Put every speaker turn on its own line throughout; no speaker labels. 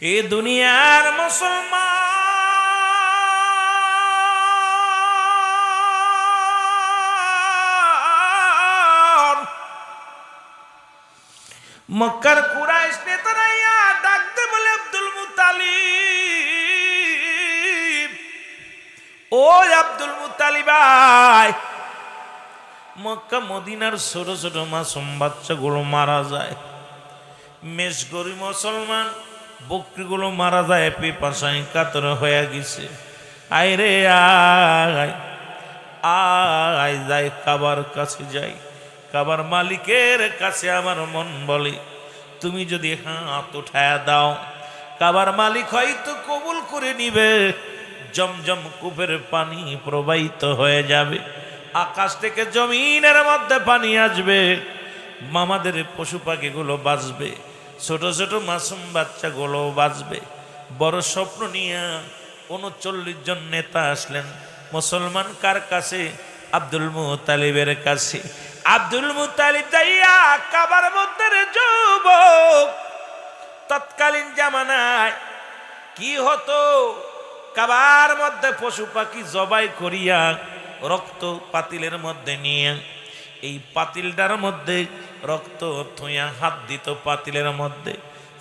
এ দুনিয়ার মুসলমান মক্কার কুরাইশ নেতারা ডাকতে বলে আব্দুল মুত্তালিব, ও আব্দুল মুত্তালিব ভাই, মক্কা মদিনার ছোট ছোট মাসুম বাচ্চাগুলো মারা যায়, মেষ গরি মুসলমান বকরিগুলো মারা যায়, পিপাসায় কাতর হয়ে গেছে। আয় রে আয় আয়, যাই কাবার কাছে যাই, কাবার মালিকের কাছে আমার মন বলে তুমি যদি হাত উঠায়া দাও, কাবার মালিক হয়তো কবুল করে নিবে, জমজম কূপের পানি প্রবাহিত হয়ে যাবে, আকাশ থেকে জমিনের মধ্যে পানি আসবে, মামাদের পশু পাখিগুলো বাঁচবে, ছোট ছোট মাসুম বাচ্চাগুলো বাঁচবে। বড় স্বপ্ন নিয়ে ৩৯ জন নেতা আসলেন মুসলমান কার কাছে? আব্দুল মুত্তালিবের কাছে। আব্দুল মুত্তালিব যাইয়া কাবার মধ্যে যুবক, তৎকালীন জামানায় কি হতো, কাবার মধ্যে পশু পাখি জবাই করিয়া রক্ত পাতিলের মধ্যে নিয়ে, এই পাতিলটার মধ্যে রক্ত থুইয়া হাত দিত পাতিলের মধ্যে,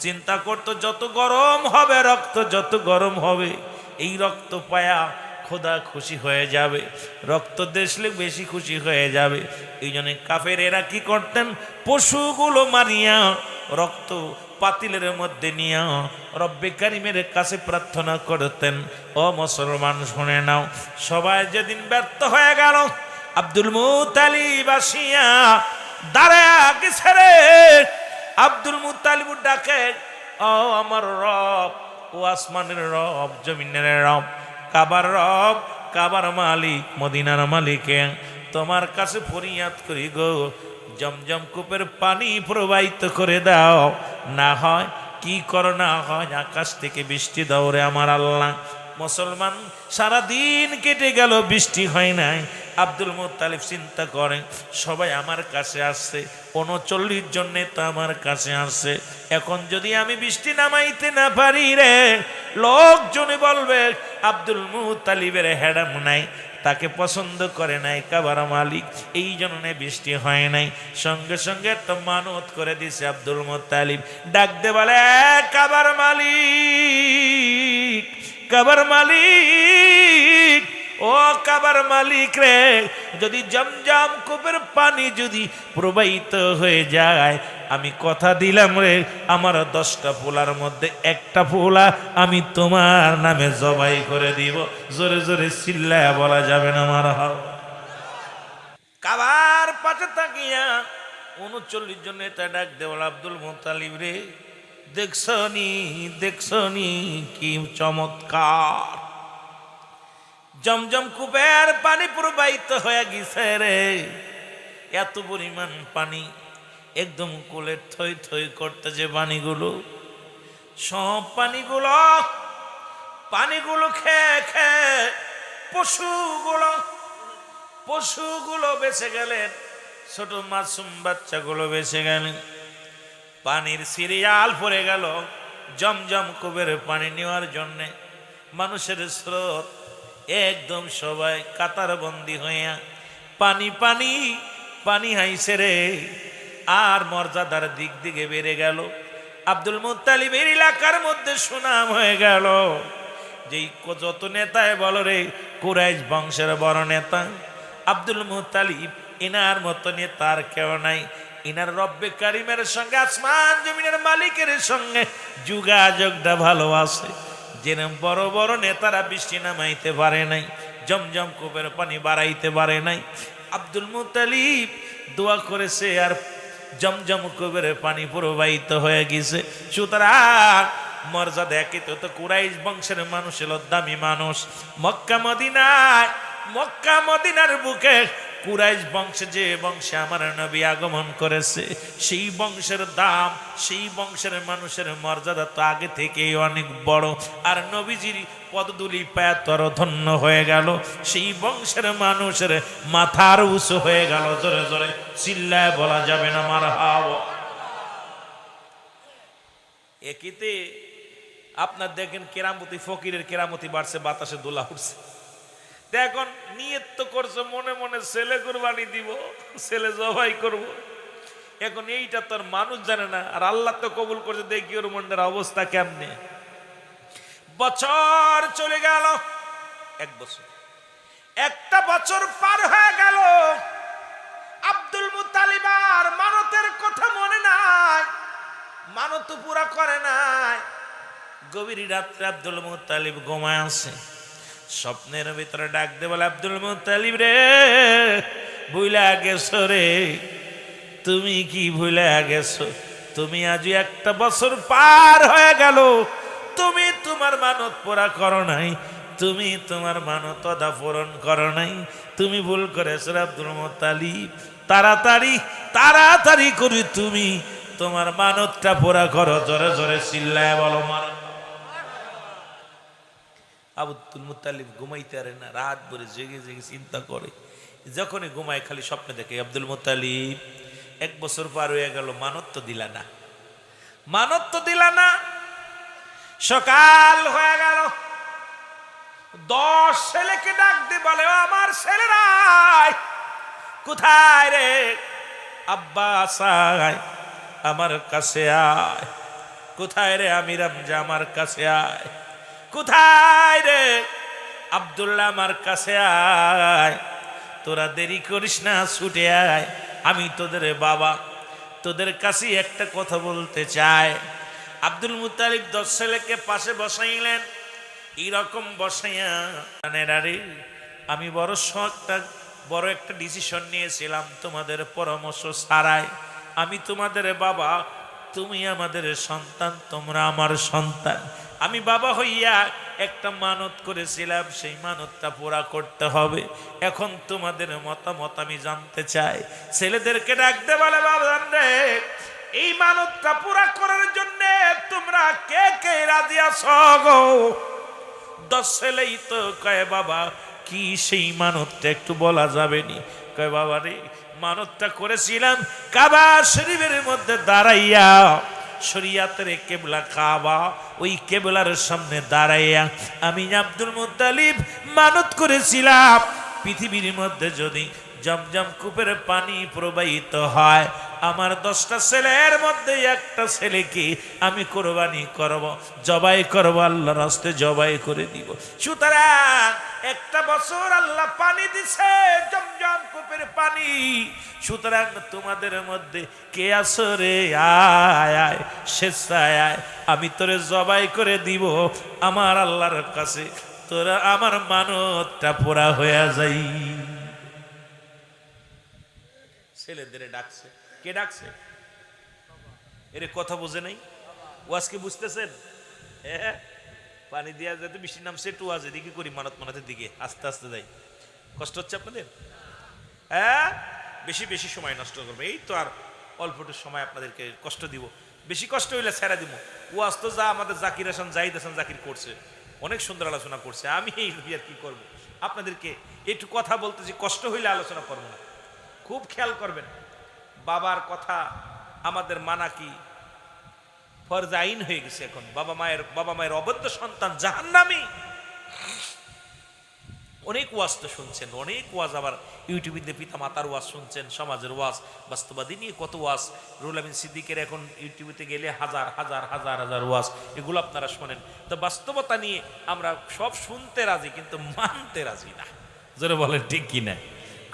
চিন্তা করতো যত গরম হবে রক্ত, যত গরম হবে এই রক্ত পায়া খোদা খুশি হয়ে যাবে, রক্ত দেখলে বেশি খুশি হয়ে যাবে। এই জন্য কাফেরেরা কি করতেন, পশুগুলো মারিয়া রক্ত পাতিলের মধ্যে নিয়ে রব্বে কারিমের কাছে প্রার্থনা করতেন। ও মুসলমান শুনে নাও, সবাই যেদিন ব্যর্থ হয়ে গেল, আব্দুল মুত্তালিব আসিয়া দাঁড়ায়া গেছে রে। আব্দুল মুত্তালিব ডাকে, ও আমার রব, ও আসমানের রব, জমিনের রব, কাবার রব, কাবার মালিক, মদিনার মালিকে তোমার কাছে ফরিয়াদ করি গো, জমজম কূপের পানি প্রবাহিত করে দাও, না হয় কি করো, না হয় আকাশ থেকে বৃষ্টি দাও রে আমার আল্লাহ। মুসলমান সারাদিন কেটে গেল, বৃষ্টি হয় নাই। আব্দুল মুত্তালিব চিন্তা করেন, সবাই আমার কাছে আসছে, ৩৯ জন নেতা আমার কাছে আসছে, এখন যদি আমি বৃষ্টি নামাইতে না পারি রে, লোকজনে বলবে আব্দুল মুত্তালিবের হেডাম নাই, তাকে পছন্দ করে নাই কাবার মালিক, এই জন্য বৃষ্টি হয় নাই। সঙ্গে সঙ্গে একটা মানত করে দিছে আব্দুল মুত্তালিব, ডাক দে বলে, কাবার মালিক, কাবার মালিক, ও কাবার মালিক রে, যদি জমজম কূপের পানি যদি প্রবাহিত হয়ে যায়, আমি কথা দিলাম রে, আমার 10টা পোলার মধ্যে একটা পোলা আমি তোমার নামে জবাই করে দিব। জোরে জোরে চিল্লায়া বলা যাবে না আমার হাও। কাবার পাশে তাকিয়া ৩৯ জন নেতা ডাক দেওয়াল, আব্দুল মুত্তালিব রে, দেখছনি দেখছনি কি চমৎকার, জমজম কূপের পানি প্রবাহিত হয়ে গেছে রে, এত পরিমাণ পানি, একদম কোলে থই থই করতেছে পানিগুলো, সব পানিগুলো খেয়ে খেয়ে পশুগুলো বেঁচে গেলেন, ছোট মাসুম বাচ্চাগুলো বেঁচে গেলেন। পানির সিরিয়াল পড়ে গেল, জমজম কূপের পানি নেওয়ার জন্যে মানুষের স্রোত, একদম সবাই কাতারবন্দি হইয়া পানি পানি পানি হাইছে রে, আর মর্যাদার দিক দিকে বেড়ে গেল। আব্দুল মুত্তালিবের এলাকার মধ্যে সুনাম হয়ে গেল, যেই যত নেতায় বলো রে, কুরাইশ বংশের বড় নেতা আব্দুল মুত্তালিব, ইনার মতো নেতার কেউ নাই। ইনার রব্বে কারিমের সঙ্গে, আসমান জমিনের মালিকের সঙ্গে যোগাযোগটা ভালো আছে। যেরকম বড় বড় নেতারা বৃষ্টি নামাইতে পারে নাই, জমজম কূপের পানি বাড়াইতে পারে নাই, আব্দুল মুত্তালিব দোয়া করেছে আর জমজম কূপের পানি প্রবাহিত হয়ে গেছে। সুতরাং মর্যাদা একই তো কুরাইশ বংশের মানুষ এলো দামি মানুষ। মক্কা মদিনার বুকে কুরাইশ বংশে, যে বংশে আমার নবী আগমন করেছে, সেই বংশের দাম, সেই বংশের মানুষের মর্যাদা তো আগে থেকেই অনেক বড়, আর নবীজির পদধূলি পায় তর ধন্য হয়ে গেল, সেই বংশের মানুষের মাথার উঁচু হয়ে গেল। জোরে জোরে চিল্লায় বলা যাবে না মারহাবা। একিতে আপনার দেখেন কেরামতি, ফকিরের কেরামতি বাড়ছে, বাতাসে দোলা উঠছে। এখন নিয়ত তো করছে মনে মনে ছেলে কুরবানি দিব, ছেলে জবাই করব। এখন এইটা তোর মানুষ জানে না, আর আল্লাহ তো কবুল করছে। দেখি ওর মনের অবস্থা কেমনে। বছর চলে গেল, 1 বছর, একটা বছর পার হয়ে গেল। আব্দুল মুত্তালিব আর মানতের কথা মনে নাই, মানত পুরা করে নাই। গভীর রাত্রে আব্দুল মুত্তালিব ঘুমায় আছে, স্বপ্নের ভিতরে ডাক দে বলে, আব্দুল মুত্তালিব রে, ভুইলা গেছো রে, তুমি কি ভুইলা গেছো? তুমি আজ 1 বছর পার হয়ে গেল, তুমি তোমার মানত পুরা করো নাই, তুমি তোমার মানত অদা পূরণ করো নাই, তুমি ভুল করেছো আব্দুল মুত্তালিব। তাড়াতাড়ি তাড়াতাড়ি করে তুমি তোমার মানতটা পুরা করো। জোরে জোরে চিল্লায় বলো মার। আব্দুল মুত্তালিব ঘুমাইতে পারে না, রাত ভরে জেগে জেগে চিন্তা করে। যখনই ঘুমায় খালি স্বপ্নে দেখে, আব্দুল মুত্তালিব 1 বছর পার হয়ে গেল, মানত তো দিলা না, মানত তো দিলা না। সকাল হয়ে গেল, 10 ছেলেকে ডাক দিয়ে বলে, আমার ছেলেরাই কোথায় রে? আব্বা আয়, আমার কাছে আয়। কোথায় রে আমির হামজা? আমার কাছে আয়। কোথায় রে আব্দুল্লাহ? আমার কাছে আয়। তোরা দেরি করিস না, ছুটে আয়, আমি তোদের বাবা, তোদের কাছে একটা কথা বলতে চাই। আব্দুল মুত্তালিব 10 ছেলেকে পাশে বসাইলেন, এইরকম বসাইয়া, আমি বড় একটা ডিসিশন নিয়েছিলাম তোমাদের পরামর্শ ছাড়াই। আমি তোমাদের বাবা, তুমি আমাদের সন্তান, তোমরা আমার সন্তান। আমি বাবা হইয়া একটা মানত করেছিলাম, সেই মানতটা পুরা করতে হবে। এখন তোমাদের মতামত আমি জানতে চাই। ছেলেদেরকে ডাকতে বলে, বাবা রে, এই মানতটা পুরা করার জন্য তোমরা কে কে রাজি আছো গো? 10 ছেলেই তো কয়, বাবা কি সেই মানতটা একটু বলা যাবে নি? কয়, বাবা রে, মানতটা করেছিলাম কাবা শরীফের মধ্যে দাঁড়াইয়া, শরিয়াতের কেবলা কাবা, ওই কেবলার সামনে দাঁড়াইয়া আমি আব্দুল মুত্তালিব মানত করেছিলাম, পৃথিবীর মধ্যে যদি জমজম কূপের পানি প্রবাহিত হয়, আমার 10টা ছেলের মধ্যে একটা ছেলেকে আমি কোরবানি করব, জবাই করব, আল্লাহর রাস্তায় জবাই করে দিব। সুতরাং 1 বছর আল্লাহ পানি দিছে, জমজম কূপের পানি। সুতরাং তোমাদের মধ্যে কে আছো রে? আয় আয়, স্বেচ্ছায় আয়, আমি তোরে জবাই করে দিব আমার আল্লাহর কাছে, তোরা আমার মানতটা পুরা হয়ে যাই। ছেলেদের ডাকছে, কে ডাকছে? এর কথা বুঝে নাই, ওয়াজকে বুঝতেছেন? হ্যাঁ, পানি দিয়া যেতে বৃষ্টির নামছে, একটু ওয়াজ এদিকে করি, মানত মানাতের দিকে আস্তে আস্তে যাই। কষ্ট হচ্ছে আপনাদের? হ্যাঁ, বেশি বেশি সময় নষ্ট করবে, এই তো আর অল্পটু সময় আপনাদেরকে কষ্ট দিব। বেশি কষ্ট হইলে ছেড়ে দিব। ওয়াজ তো যা আমাদের জাকির হাসান, জাহিদ হাসান জাকির করছে, অনেক সুন্দর আলোচনা করছে। আমি এই আর কি করব, আপনাদেরকে একটু কথা বলতেছি, কষ্ট হইলে আলোচনা করবো না। খুব খেয়াল করবেন, বাবার কথা আমাদের মানা কি ফরজ আইন হয়ে গেছে এখন। বাবা মায়ের অবৈধ সন্তান জাহান্নামী। অনেক ওয়াজ তো শুনছেন, অনেক ওয়াজ, আবার ইউটিউবে পিতা মাতার ওয়াজ শুনছেন, সমাজের ওয়াজ, বাস্তবাদী নিয়ে কত ওয়াজ। রুহুল আমিন সিদ্দিকের এখন ইউটিউবে গেলে হাজার হাজার হাজার হাজার ওয়াজ, এগুলো আপনারা শোনেন। তো বাস্তবতা নিয়ে আমরা সব শুনতে রাজি, কিন্তু মানতে রাজি না। জোরে বলেন ঠিক কিনা?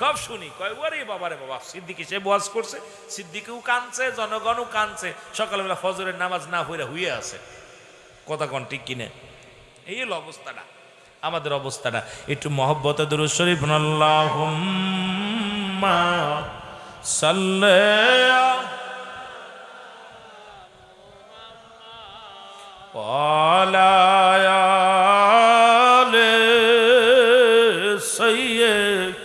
সব শুনি, কয় ওরে বাবারে বাবা, সিদ্দিকি সে ওয়াজ করছে, সিদ্দিকেও কানছে, জনগণও কানছে, সকালবেলা ফজরের নামাজ না হইরা হুয়ে আছে। কথা কন ঠিক কিনা? এই হলো অবস্থাটা, আমাদের অবস্থাটা। একটু মহব্বতে দুরূদ শরীফ, আল্লাহুম্মা সাল্লি আলা আলি সাইয়্যিদ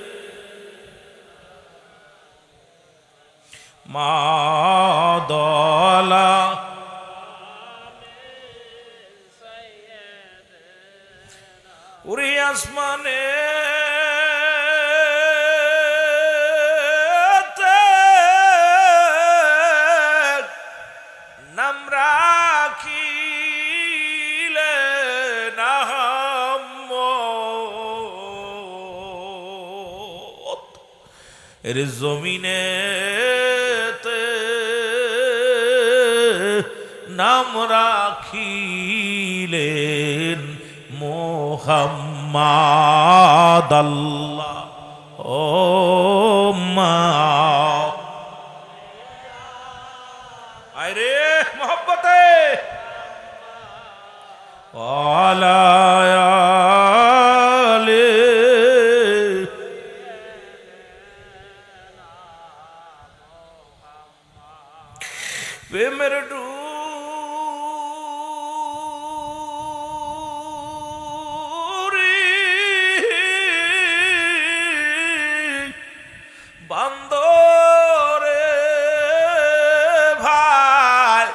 মাদলা উরি আসমানে নাম রাখিল এর জমিনে নাম রাখিলেন মোহাম্মদ আল্লাহ ও মা আরে মোহব্বতে আলায়ালে প্রেমের ডুরি বান্দরে ভাই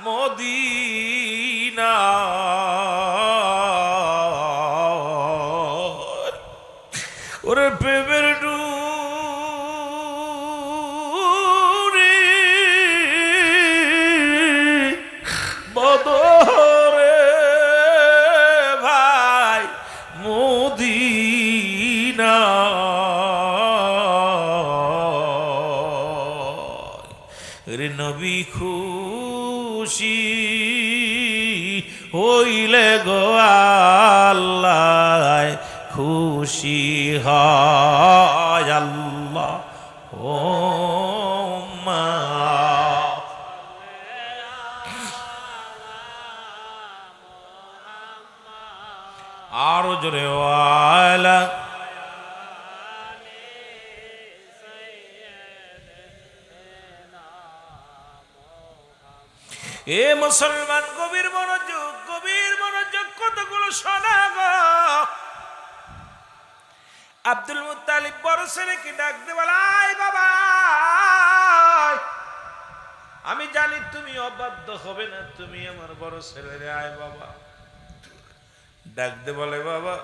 মদিনা ওরে প্রেমের ডুরি বদরে ভাই মদিনা রে নবী খুশি হইলে গো আল্লাহ খুশি হয় আল্লাহ ও মা আরো জোরে ওয়ালা এ মুসলমান গভীর মনোযোগ কতগুলো শোনা গো আব্দুল মুত্তালিব বড় ছেলেকে ডাক দিয়ে বলে আয় বাবা আমি জানি তুমি অবাধ্য হবে না তুমি আমার বড় ছেলে রে আয় বাবা ডাক দিয়ে বলে বাবা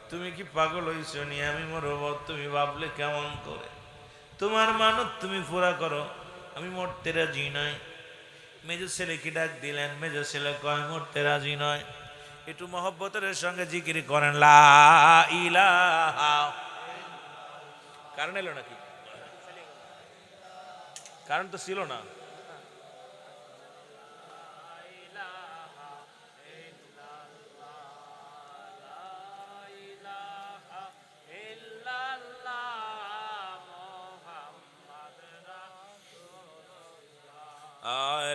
তুমি কি পাগল হইছো নি আমি মরব তুমি ভাবলে কেমন করে তোমার মানত তুমি পুরা করো আমি মরতে রাজি নয় মেজো ছেলেকে ডাক দিলেন মেজো ছেলে কয় মরতে রাজি নয় একটু মহব্বতের সঙ্গে জিকির করেন লা ইলাহা কারণ এলো নাকি কারণ তো ছিল না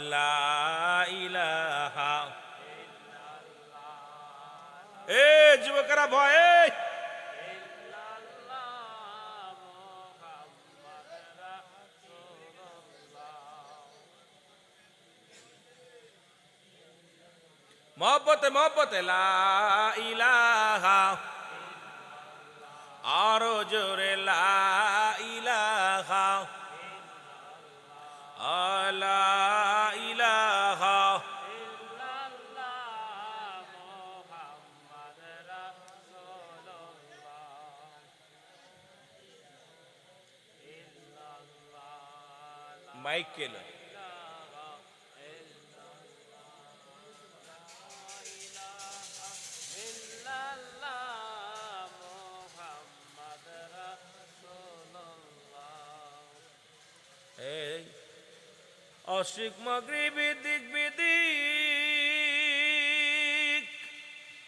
লা ইলাহা এ যুবকেরা ভয় মহব্বতে লা ইলাহা আরো জোরে লা ইলাহা লা ইলাহা মাইকেল অশিক মাগরিবি দিক বিদিক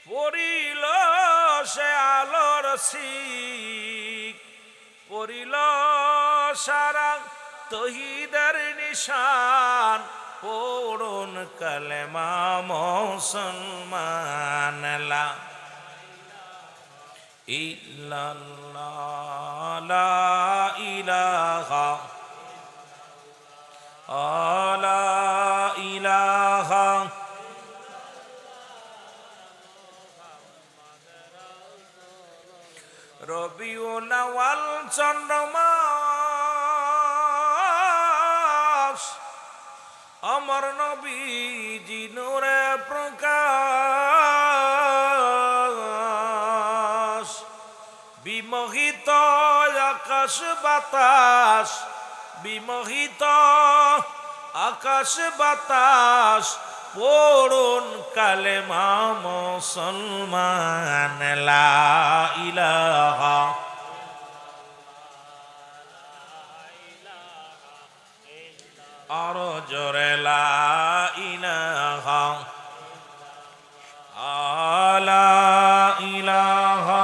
পড়িল সে আলোর শিক পড়িল সারা তহিদের নিশান পড়ুন কালেমা মুসলমান লা ইল্লাল্লাহ লা ইলাহা লা ইলাহা রবিউল আউয়াল চন্দ্রমাস আমার নবীজি নূরে প্রকাশ বিমোহিত আকাশ বাতাস বিমোহিত আকাশ বাতাস পড়ুন কালেমা মুসলমান লা ইলাহা আর জোরে লা ইলাহা লা ইলাহা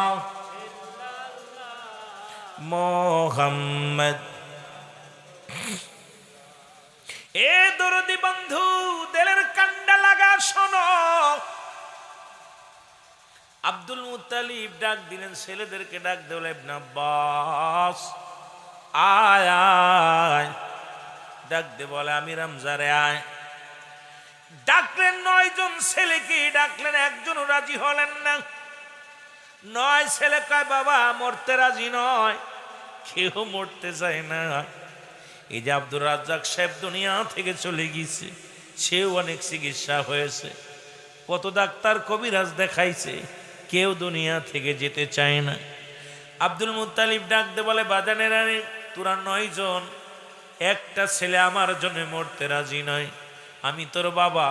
মুহাম্মদ। এ দরদি বন্ধু দিলের কান্ডা লাগা শোনো। আব্দুল মুত্তালিব ডাক দিলেন, ছেলেদেরকে ডাক দিলেন, ইবনে আব্বাস আয় আয়। ডাক দে বলে আমি রামজারে আয়। ডাকলেন 9 জন ছেলেকে ডাকলেন, একজনও রাজি হলেন না। 9 ছেলে কয় বাবা মরতে রাজি নয়, কেউ মরতে চায় না। এই যে আব্দুর রাজ্জাক সাহেব দুনিয়া থেকে চলে গিয়েছে, সেও অনেক চিকিৎসা হয়েছে, কত ডাক্তার কবিরাজ দেখাইছে, কেউ দুনিয়া থেকে যেতে চায় না। আব্দুল মুত্তালিব ডাক দে বলে বাজানের আরে তোরা 9 জন, একটা ছেলে আমার জন্য মরতে রাজি নয়। আমি তোর বাবা,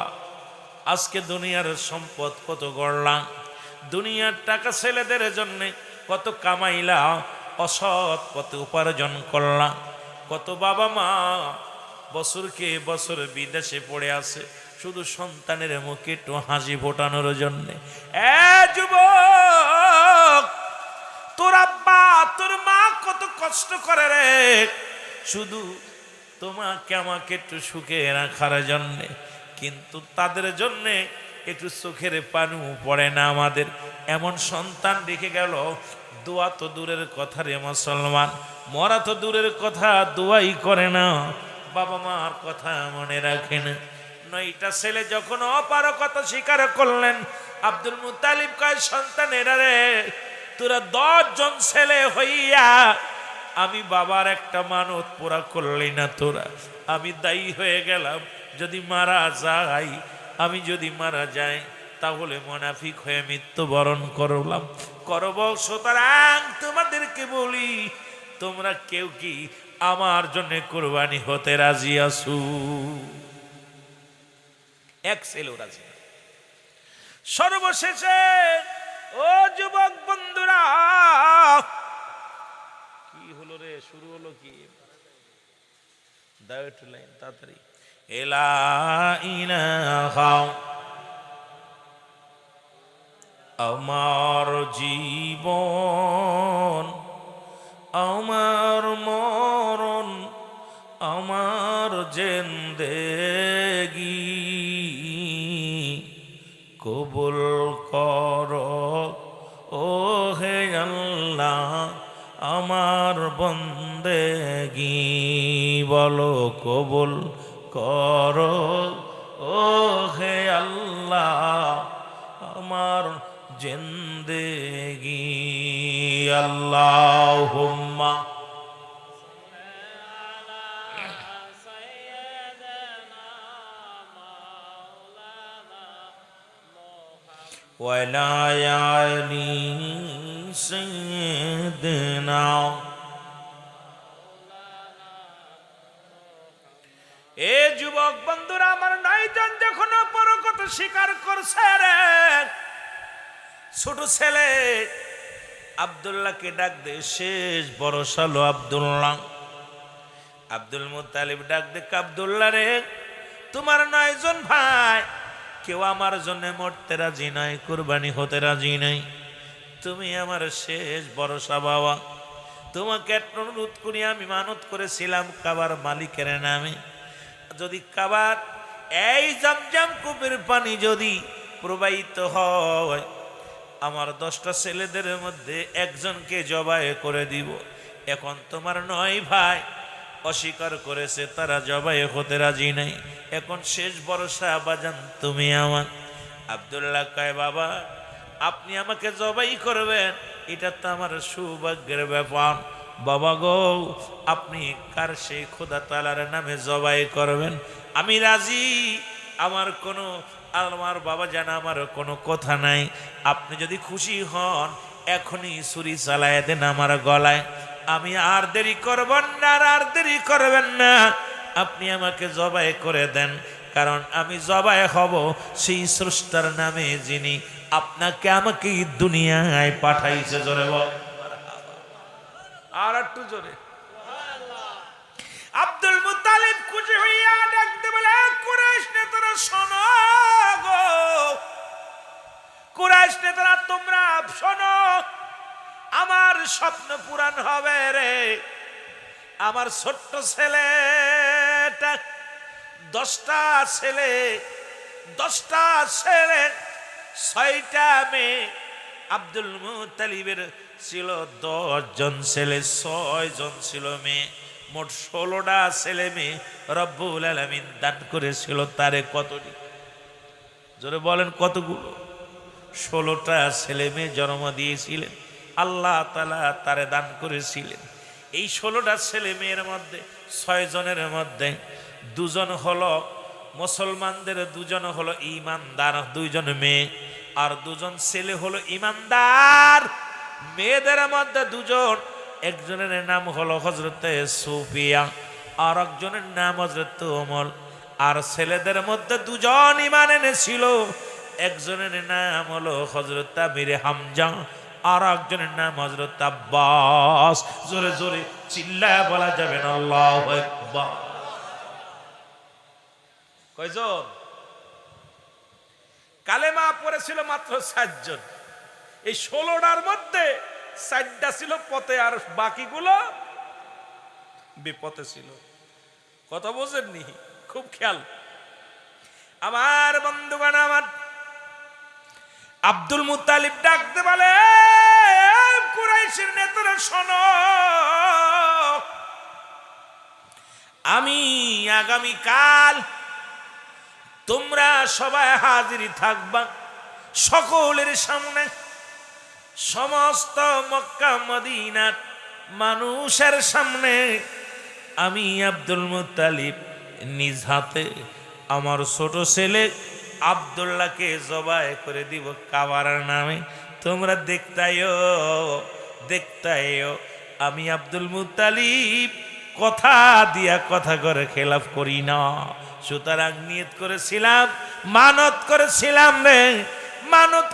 আজকে দুনিয়ার সম্পদ কত গড়লাম, দুনিয়ার টাকা ছেলেদের জন্য কত কামাইলাম, অসৎ পথে উপার্জন করলাম, কত বাবা মা বছরকে বছর বিদেশে পড়ে আছে শুধু সন্তানের মুখে একটু হাসি ফোটানোর জন্য। যুবক, তোর আব্বা তোর মা কত কষ্ট করে রে, শুধু তোমাকে আমাকে একটু সুখে রাখার জন্যে, কিন্তু তাদের জন্যে একটু চোখের পানি পড়ে না আমাদের। এমন সন্তান রেখে গেল, দোয়া তো দূরের কথা রে মুসলমান, মরা তো দূরের কথা, দোয়াই করে না, বাবা মার কথা মনে রাখে না। 9টা ছেলে যখন অপারগতা স্বীকার করলেন, আব্দুল মুত্তালিব কয় সন্তানেরা রে তোরা 10 জন ছেলে হইয়া আমি বাবার একটা মানত পুরা করলি না তোরা, আমি দায়ী হয়ে গেলাম। যদি মারা যাই, আমি যদি মারা যাই তাহলে মুনাফিক হয়ে মৃত্যুবরণ করব। সুতরাং তোমাদেরকে বলি, তোমরা কেউ কি আমার জন্য কুরবানি হতে রাজি আছো? এক ছেলে রাজি। সর্বশেষে ও যুবক বন্ধুরা, কি হলো রে, শুরু হলো কি, দাও একটু লাইন তাড়াতাড়ি। লা ইলাহা আমার জীবন, আমার মরণ, আমার জিন্দেগি কবুল করো ও হে আল্লাহ আমার বন্দেগি। বলো কবুল করো ও হে আল্লাহ আমার জিন্দেগি। আল্লাহুম্মা ওয়ালা আলি সাইয়্যিদিনা। এ যুবক বন্ধুরা আমার 9 জন যখন অপরগতা স্বীকার করছে রে, ছোট ছেলে আব্দুল্লাহকে ডাক দে, শেষ ভরসা লো আব্দুল্লাহ। আব্দুল মুত্তালিব ডাক দে, আব্দুল্লাহ রে তোমার 9 জন ভাই কেউ আমার জন্য মরতে রাজি নাই, কুরবানি হতে রাজি নাই, তুমি আমার শেষ ভরসা বাবা। তোমাকে একটা অনুরোধ করি, আমি মানত করেছিলাম কাবার মালিকের নামে, যদি কাবার এই জমজম কূপের পানি যদি প্রবাহিত হয়, আমার 10টা ছেলেদের মধ্যে একজনকে জবাই করে দিব। এখন তোমার 9 ভাই অস্বীকার করেছে, তারা জবাই হতে রাজি নাই, এখন শেষ ভরসা বাজান তুমি আমার। আব্দুল্লাহ কয় বাবা আপনি আমাকে জবাই করবেন, এটা তো আমার সৌভাগ্যের ব্যাপার। বাবা গো আপনি কার সেই খোদা তাআলার নামে জবাই করবেন আমি রাজি, আমার বাবা জানা আমার কোনো কথা নাই, আপনি যদি খুশি হন এখনই ছুরি চালায় দেন আমার গলায়, আমি আর দেরি করবেন না, আর দেরি করবেন না, আপনি আমাকে জবাই করে দেন, কারণ আমি জবাই হব সেই স্রষ্টার নামে যিনি আপনাকে আমাকে দুনিয়ায় পাঠাইছে। জোরে বল আর একটু জোরে। আব্দুল মুত্তালিব খুশি হইয়া ডাক শোনো গো, কুরাইশ নেতারা তোমরা শোনো, আমার স্বপ্ন পূরণ হবে রে। আমার ছোট্ট ছেলেটা 10টা ছেলে 6টা মেয়ে। আব্দুল মুত্তালিবের ছিল 10 জন ছেলে, 6 জন ছিল মেয়ে, মোট 16টা ছেলে মেয়ে রব্বুল আলামিন দান করেছিল তারে। কতটি? জোরে বলেন কতগুলো? 16টা ছেলে মেয়ে জন্ম দিয়েছিলেন আল্লাহ তাআলা, তারে দান করেছিলেন। এই 16টা ছেলে মেয়ের মধ্যে 6 জনের মধ্যে 2 জন হলো মুসলমানদের, 2 জন হলো ঈমানদার, 2 জন মেয়ে, আর 2 জন ছেলে হলো ঈমানদার। মেয়েদের মধ্যে 2 জন, একজনের নাম হলো হযরতে সুফিয়া, আর একজনের নাম হযরত ওমর। আর ছেলেদের মধ্যে 2 জন ঈমান এনেছিল, একজনের নাম হলো হযরত আমির হামজা, আর একজনের নাম হযরত আব্বাস। জোরে জোরে চিল্লায় বলা যাবে না আল্লাহু আকবার। কয়জন? কালেমা পড়েছিল মাত্র 4 জন। এই 16টার মধ্যে 4টা ছিল পথে, আর বাকিগুলো বিপথে ছিল। কথা বোঝেননি? খুব খেয়াল। আমার বন্ধুগণ, আমার আব্দুল মুত্তালিব ডাকতে বলে, কুরাইশের নেতারা শোনো, আমি আগামী কাল তোমরা সবাই হাজির থাকবা, সকলের সামনে, সমস্ত মক্কা মদিনার মানুষের সামনে আমি আব্দুল মুত্তালিব নিজ হাতে আমার ছোট ছেলে আব্দুল্লাহকে জবাই করে দিব কাবার নামে। তোমরা দেখতাইও আমি আব্দুল মুত্তালিব কথা দিয়া কথা করে খেলাফ করি না। সুতরাং নিয়ত করেছিলাম, মানত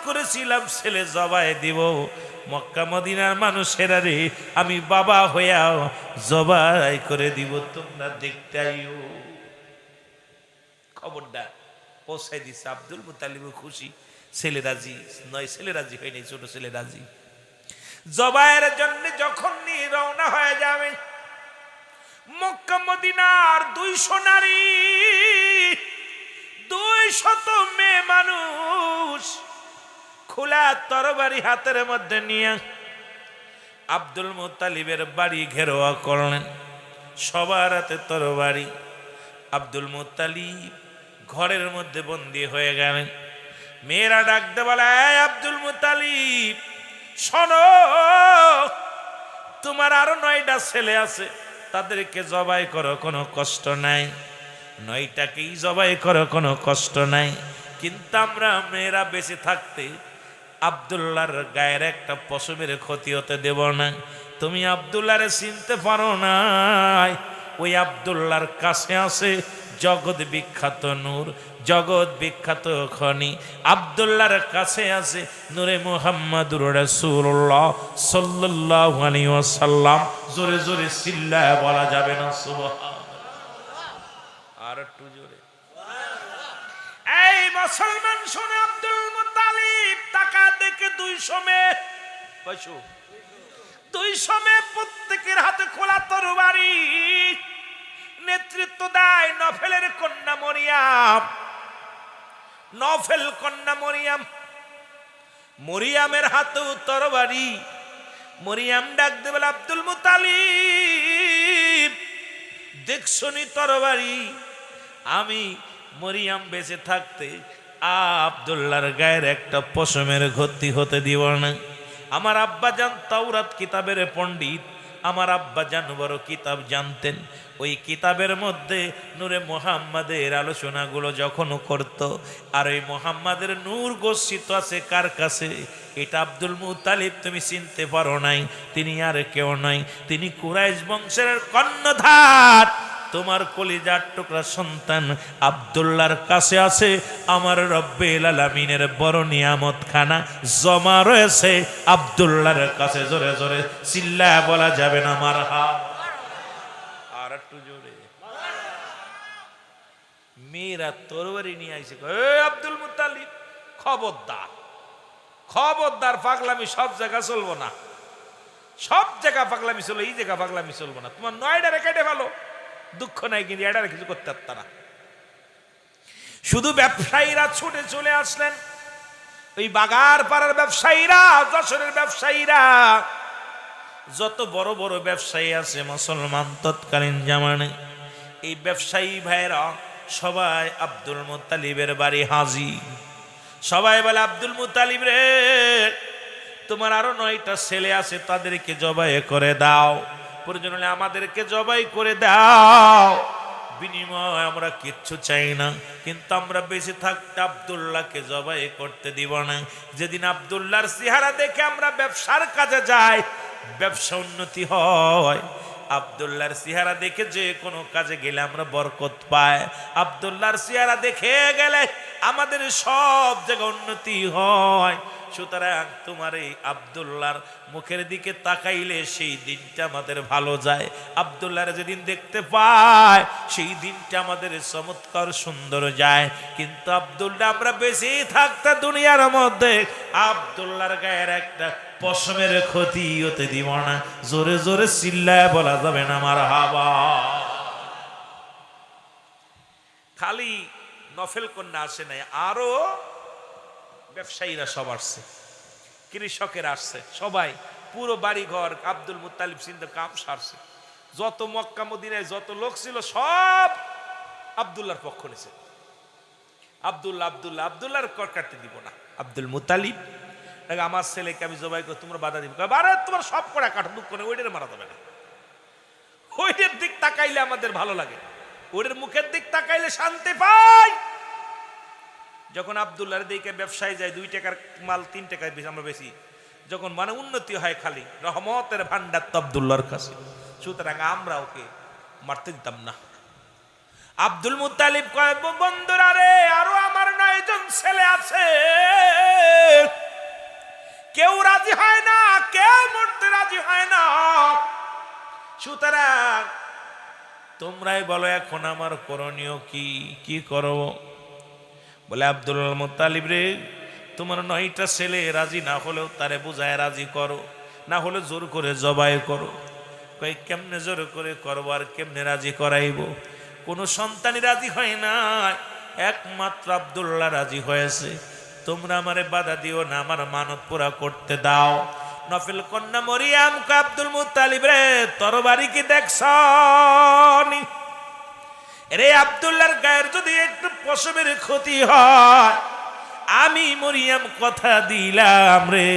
করেছিলাম ছেলে জবাই দিব। মক্কা মদিনার মানুষেরা রে আমি বাবা হইয়া জবাই করে দিব, তোমরা দেখতাইও। খবরদার পৌঁছাই দিছে। আব্দুল মুত্তালিব খুশি, ছেলে রাজি নয়, ছেলে রাজি হয়নি, ছোট ছেলে রাজি। জবাইয়ের জন্য যখন নিয়ে রওনা হয়ে যাবে, মক্কা মদিনার 200 নারী, 200 মেয়ে মানুষ খোলা তরবারি হাতের মধ্যে নিয়ে আব্দুল মুত্তালিবের বাড়ি ঘেরোয়া করলেন। সবার হাতে তরবারি। আব্দুল মুত্তালিব ঘরের মধ্যে বন্দী হয়ে গেলেন। মেয়েরা ডাকতে বলে, আব্দুল মুত্তালিব শোনো, তোমার আরো 9টা ছেলে আছে, তাদেরকে জবাই করো, কোনো কষ্ট নাই। 9টাকেই জবাই করো, কোনো কষ্ট নাই। কিন্তু আমরা মেয়েরা বেঁচে থাকতে আব্দুল্লাহর গায়ের একটা পশমের ক্ষতি হতে দেব না। তুমি আব্দুল্লাহরে চিনতে পারো না, ওই আব্দুল্লাহর কাছে আছে জগৎ বিখ্যাত নূর, জগৎ বিখ্যাত খনি। আব্দুল্লাহর কাছে আছে নূরে মুহাম্মাদুর রাসূলুল্লাহ সাল্লাল্লাহু আলাইহি ওয়াসাল্লাম। জোরে জোরে চিল্লায় বলা যাবে না সুবহানাল্লাহ? আর একটু জোরে। এই মুসলমান শুনে, আব্দুল মুত্তালিব টাকা দেখে 200 মেয়ে, 200 মেয়ে, প্রত্যেকের হাতে খোলা তরবারি। নেতৃত্ব দেয় নফেলের কন্যা মরিয়াম। নফেল কন্যা মরিয়াম, মরিয়ামের হাতেও তরবারি। মরিয়াম ডাক দেবে, আব্দুল মুত্তালিব দেখছনি তরবারি? আমি মরিয়াম বেঁচে থাকতে আব্দুল্লাহর গায়ের একটা পশমের ক্ষতি হতে দিব না। আমার আব্বাজান তাওরাত কিতাবের পণ্ডিত, আমার আব্বাজান বড় কিতাব জানতেন। ওই কিতাবের মধ্যে নূরে মুহাম্মাদের আলোচনাগুলো যখন করত, আর ওই মুহাম্মাদের নূর গচ্ছিত আছে কার কাছে? এটা আব্দুল মুত্তালিব তুমি চিনতে পারো নাই। তিনি আর কেউ নয়, তিনি কুরাইশ বংশের কর্ণধার। তোমার কলিজার টুকরা সন্তান আব্দুল্লাহর কাছে আছে আমার রব্বুল আলামিনের বড় নিয়ামত খানা জমা রয়েছে আব্দুল্লাহর কাছে। জোরে জোরে চিল্লায় বলা যাবে না মারহাবা? আর একটু জোরে। মেয়েরা মেয়েরা তরবারি নিয়ে আইছে, আব্দুল মুত্তালিব খবরদার, খবরদার, পাগলামি সব জায়গা চলবো না, সব জায়গা পাগলামি চলো, এই জায়গা পাগলামি চলবো না, তোমার 9টারে কেটে ভালো, দুঃখ নাই, কিন্তু এটারে কিছু করতে পারত না। শুধু ব্যবসায়ীরা ছুটে চলে আসলেন, ওই বাগার পাড়ার ব্যবসায়ীরা, যশোরের ব্যবসায়ীরা, যত বড় বড় ব্যবসায়ী আছে মুসলমান তৎকালীন জামানে, এই ব্যবসায়ী ভাইরা সবাই আব্দুল মুত্তালিবের বাড়ি হাজির। সবাই বলে, আব্দুল মুত্তালিব রে, তোমার আরো 9টা ছেলে আছে, তাদেরকে জবাই করে দাও, প্রয়োজন হলে আমাদেরকে জবাই করে দাও, বিনিময় আমরা কিচ্ছু চাই না, কিন্তু আমরা বেঁচে থাকতে আব্দুল্লাহকে জবাই করতে দিব না। যেদিন আব্দুল্লাহর চেহারা দেখে আমরা ব্যবসার কাজে যাই, ব্যবসা উন্নতি হয়। আব্দুল্লাহর চেহারা দেখে যে কোনো কাজে গেলে আমরা বরকত পাই, আব্দুল্লাহর চেহারা দেখে গেলে আমাদের সব জায়গায় উন্নতি হয়। সুতরাং তোমার এই আব্দুল্লাহর মুখের দিকে তাকাইলে সেই দিনটা আমাদের ভালো যায়, আব্দুল্লাহর যেদিন দেখতে পায় সেই দিনটা আমাদের চমৎকার সুন্দর যায়। কিন্তু আব্দুল্লাহ আমরা বেশি থাকতে দুনিয়ার মধ্যে আব্দুল্লাহর গায়ের একটা পশমের ক্ষতি হতে দিব না। জোরে জোরে চিল্লায় বলা যাবে না মারহাবা। খালি নফেল কন্যা আসে নাই, আরো ব্যবসায়ীরা সব আসছে, কৃষকেরা আসছে, সবাই পুরো বাড়ি ঘর আব্দুল মুত্তালিব সিন্ধু কাম সারছে। যত মক্কা মদিনায় যত লোক ছিল সব আব্দুল্লাহর পক্ষ নিছে। আব্দুল্লাহ আব্দুল্লাহ আব্দুল্লাহর কর কাটতে দিব না। আব্দুল মুত্তালিব, আমার ছেলেকে আমি জবাই করে তোমরা বাধা দিব, আরে তোমার সব করা কাটো, দুঃখ নেই, ওইটার মারা যাবে না, ওইটার দিক তাকাইলে আমাদের ভালো লাগে, ওইটার মুখের দিক তাকাইলে শান্তি পাই। যখন আব্দুল্লাহর দিকে ব্যবসায় যায়, 2 টাকার মাল 3 টাকায় আমরা বেশি, যখন মানে উন্নতি হয়, খালি রহমতের ভান্ডার তো আব্দুল্লাহর কাছে, সুতরাং আমরা ওকে মারতে দিতাম না। আব্দুল মুত্তালিব কয়, বন্ধুরা রে, আরো আমার 9 জন ছেলে আছে, কেউ রাজি হয় না, কেউ মরতে রাজি হয় না, সুতরাং তোমরাই বলো এখন আমার করণীয় কি, কি করব? বলে, আব্দুল মুত্তালিব রে, তোমার 9টা ছেলে রাজি না হলেও তারে বুঝায় রাজি করো, না হলে জোর করে জবাই করো। কই, কেমনে জোর করে করবো আর কেমনে রাজি করাইব? কোনো সন্তানই রাজি হয় না, একমাত্র আব্দুল্লাহ রাজি হয়েছে। তোমরা আমারে বাধা দিও না, আমার মানত পুরা করতে দাও। নফেল কন্যা মরিয়াম কে, আব্দুল মুত্তালিব রে, তরবারি কি দেখছ? রে আব্দুল্লাহর গায়ের যদি একটু পশমের ক্ষতি হয়, আমি মরিয়াম কথা দিলাম রে,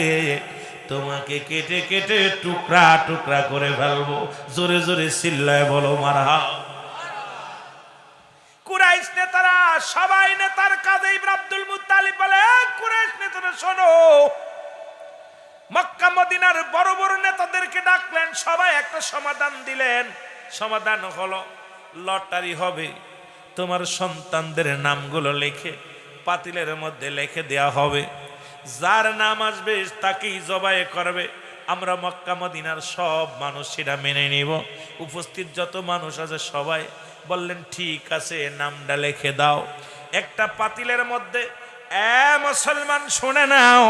তোমাকে কেটে কেটে টুকরা টুকরা করে ফেলবো। জোরে জোরে চিল্লায় বলো মারহাবা। কুরাইশ নেতারা সবাই নেতার কাজে আব্দুল মুত্তালিব বলে, কুরাইশ নেতারা শোনো, মক্কা মদিনার বড় বড় নেতাদেরকে ডাকলেন, সবাই একটা সমাধান দিলেন। সমাধান হলো, লটারি হবে, তোমার সন্তানদের নামগুলো লিখে পাতিলের মধ্যে লিখে দেয়া হবে, যার নাম আসবে তাকেই জবাই করবে। আমরা মক্কা মদিনার সব মানুষ সেটা মেনে নিব। উপস্থিত যত মানুষ আছে সবাই বললেন, ঠিক আছে, নামটা লিখে দাও। একটা পাতিলের মধ্যে, মুসলমান শুনে নাও,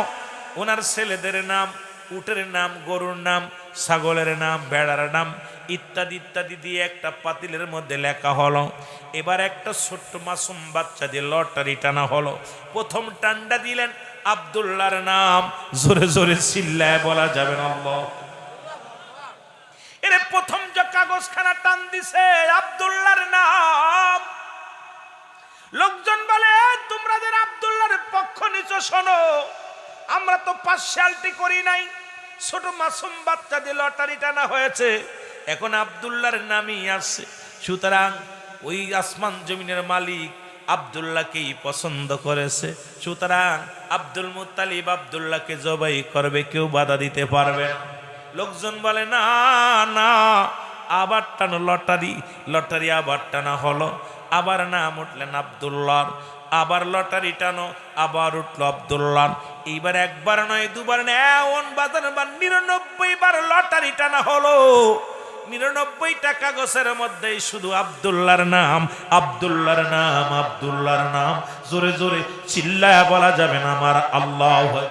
ওনার ছেলেদের নাম, উটের নাম, গরুর নাম, ছাগলের নাম, ভেড়ার নাম ইত্যাদি ইত্যাদি দিয়ে একটা পাতিলের মধ্যে লেখা হলো। এবার একটা ছোট্ট মাসুম বাচ্চা দিয়ে লটারি টানা হলো। প্রথম টান্ডা দিলেন আব্দুল্লাহর নাম। জোরে জোরে চিল্লায় বলা যাবে না আল্লাহ। এর প্রথম যে কাগজখানা টান দিছে আব্দুল্লাহর নাম। লোকজন বলে, তোমরা যে আব্দুল্লাহর পক্ষ নিছো, শোনো, আমরা তো পার্সিয়ালিটি করি নাই, ছোট মাসুম বাচ্চা দিয়ে লটারি টানা হয়েছে, এখন আব্দুল্লাহর নামই আছে। সুতরাং ওই আসমান জমিনের মালিক আব্দুল্লাহকেই পছন্দ করেছে, সুতরাং আব্দুল মুত্তালিব আব্দুল্লাহকে জবাই করবে, কেউ বাধা দিতে পারবে না। লোকজন বলে, না না, আবার টানো লটারি। লটারি আবার টানা হলো, আবার নাম উঠলেন আব্দুল্লাহ। আবার লটারি টানো, আবার উঠলো আব্দুল্লাহ। এইবার একবার নয়, দুবার নয়, 99 বার লটারি টানা হলো। 99টা কাগজের মধ্যে শুধু আব্দুল্লাহর নাম, আব্দুল্লাহর নাম, আব্দুল্লাহর নাম। জোরে জোরে চিল্লায়া বলা যাবে না আমার আল্লাহু আকবার।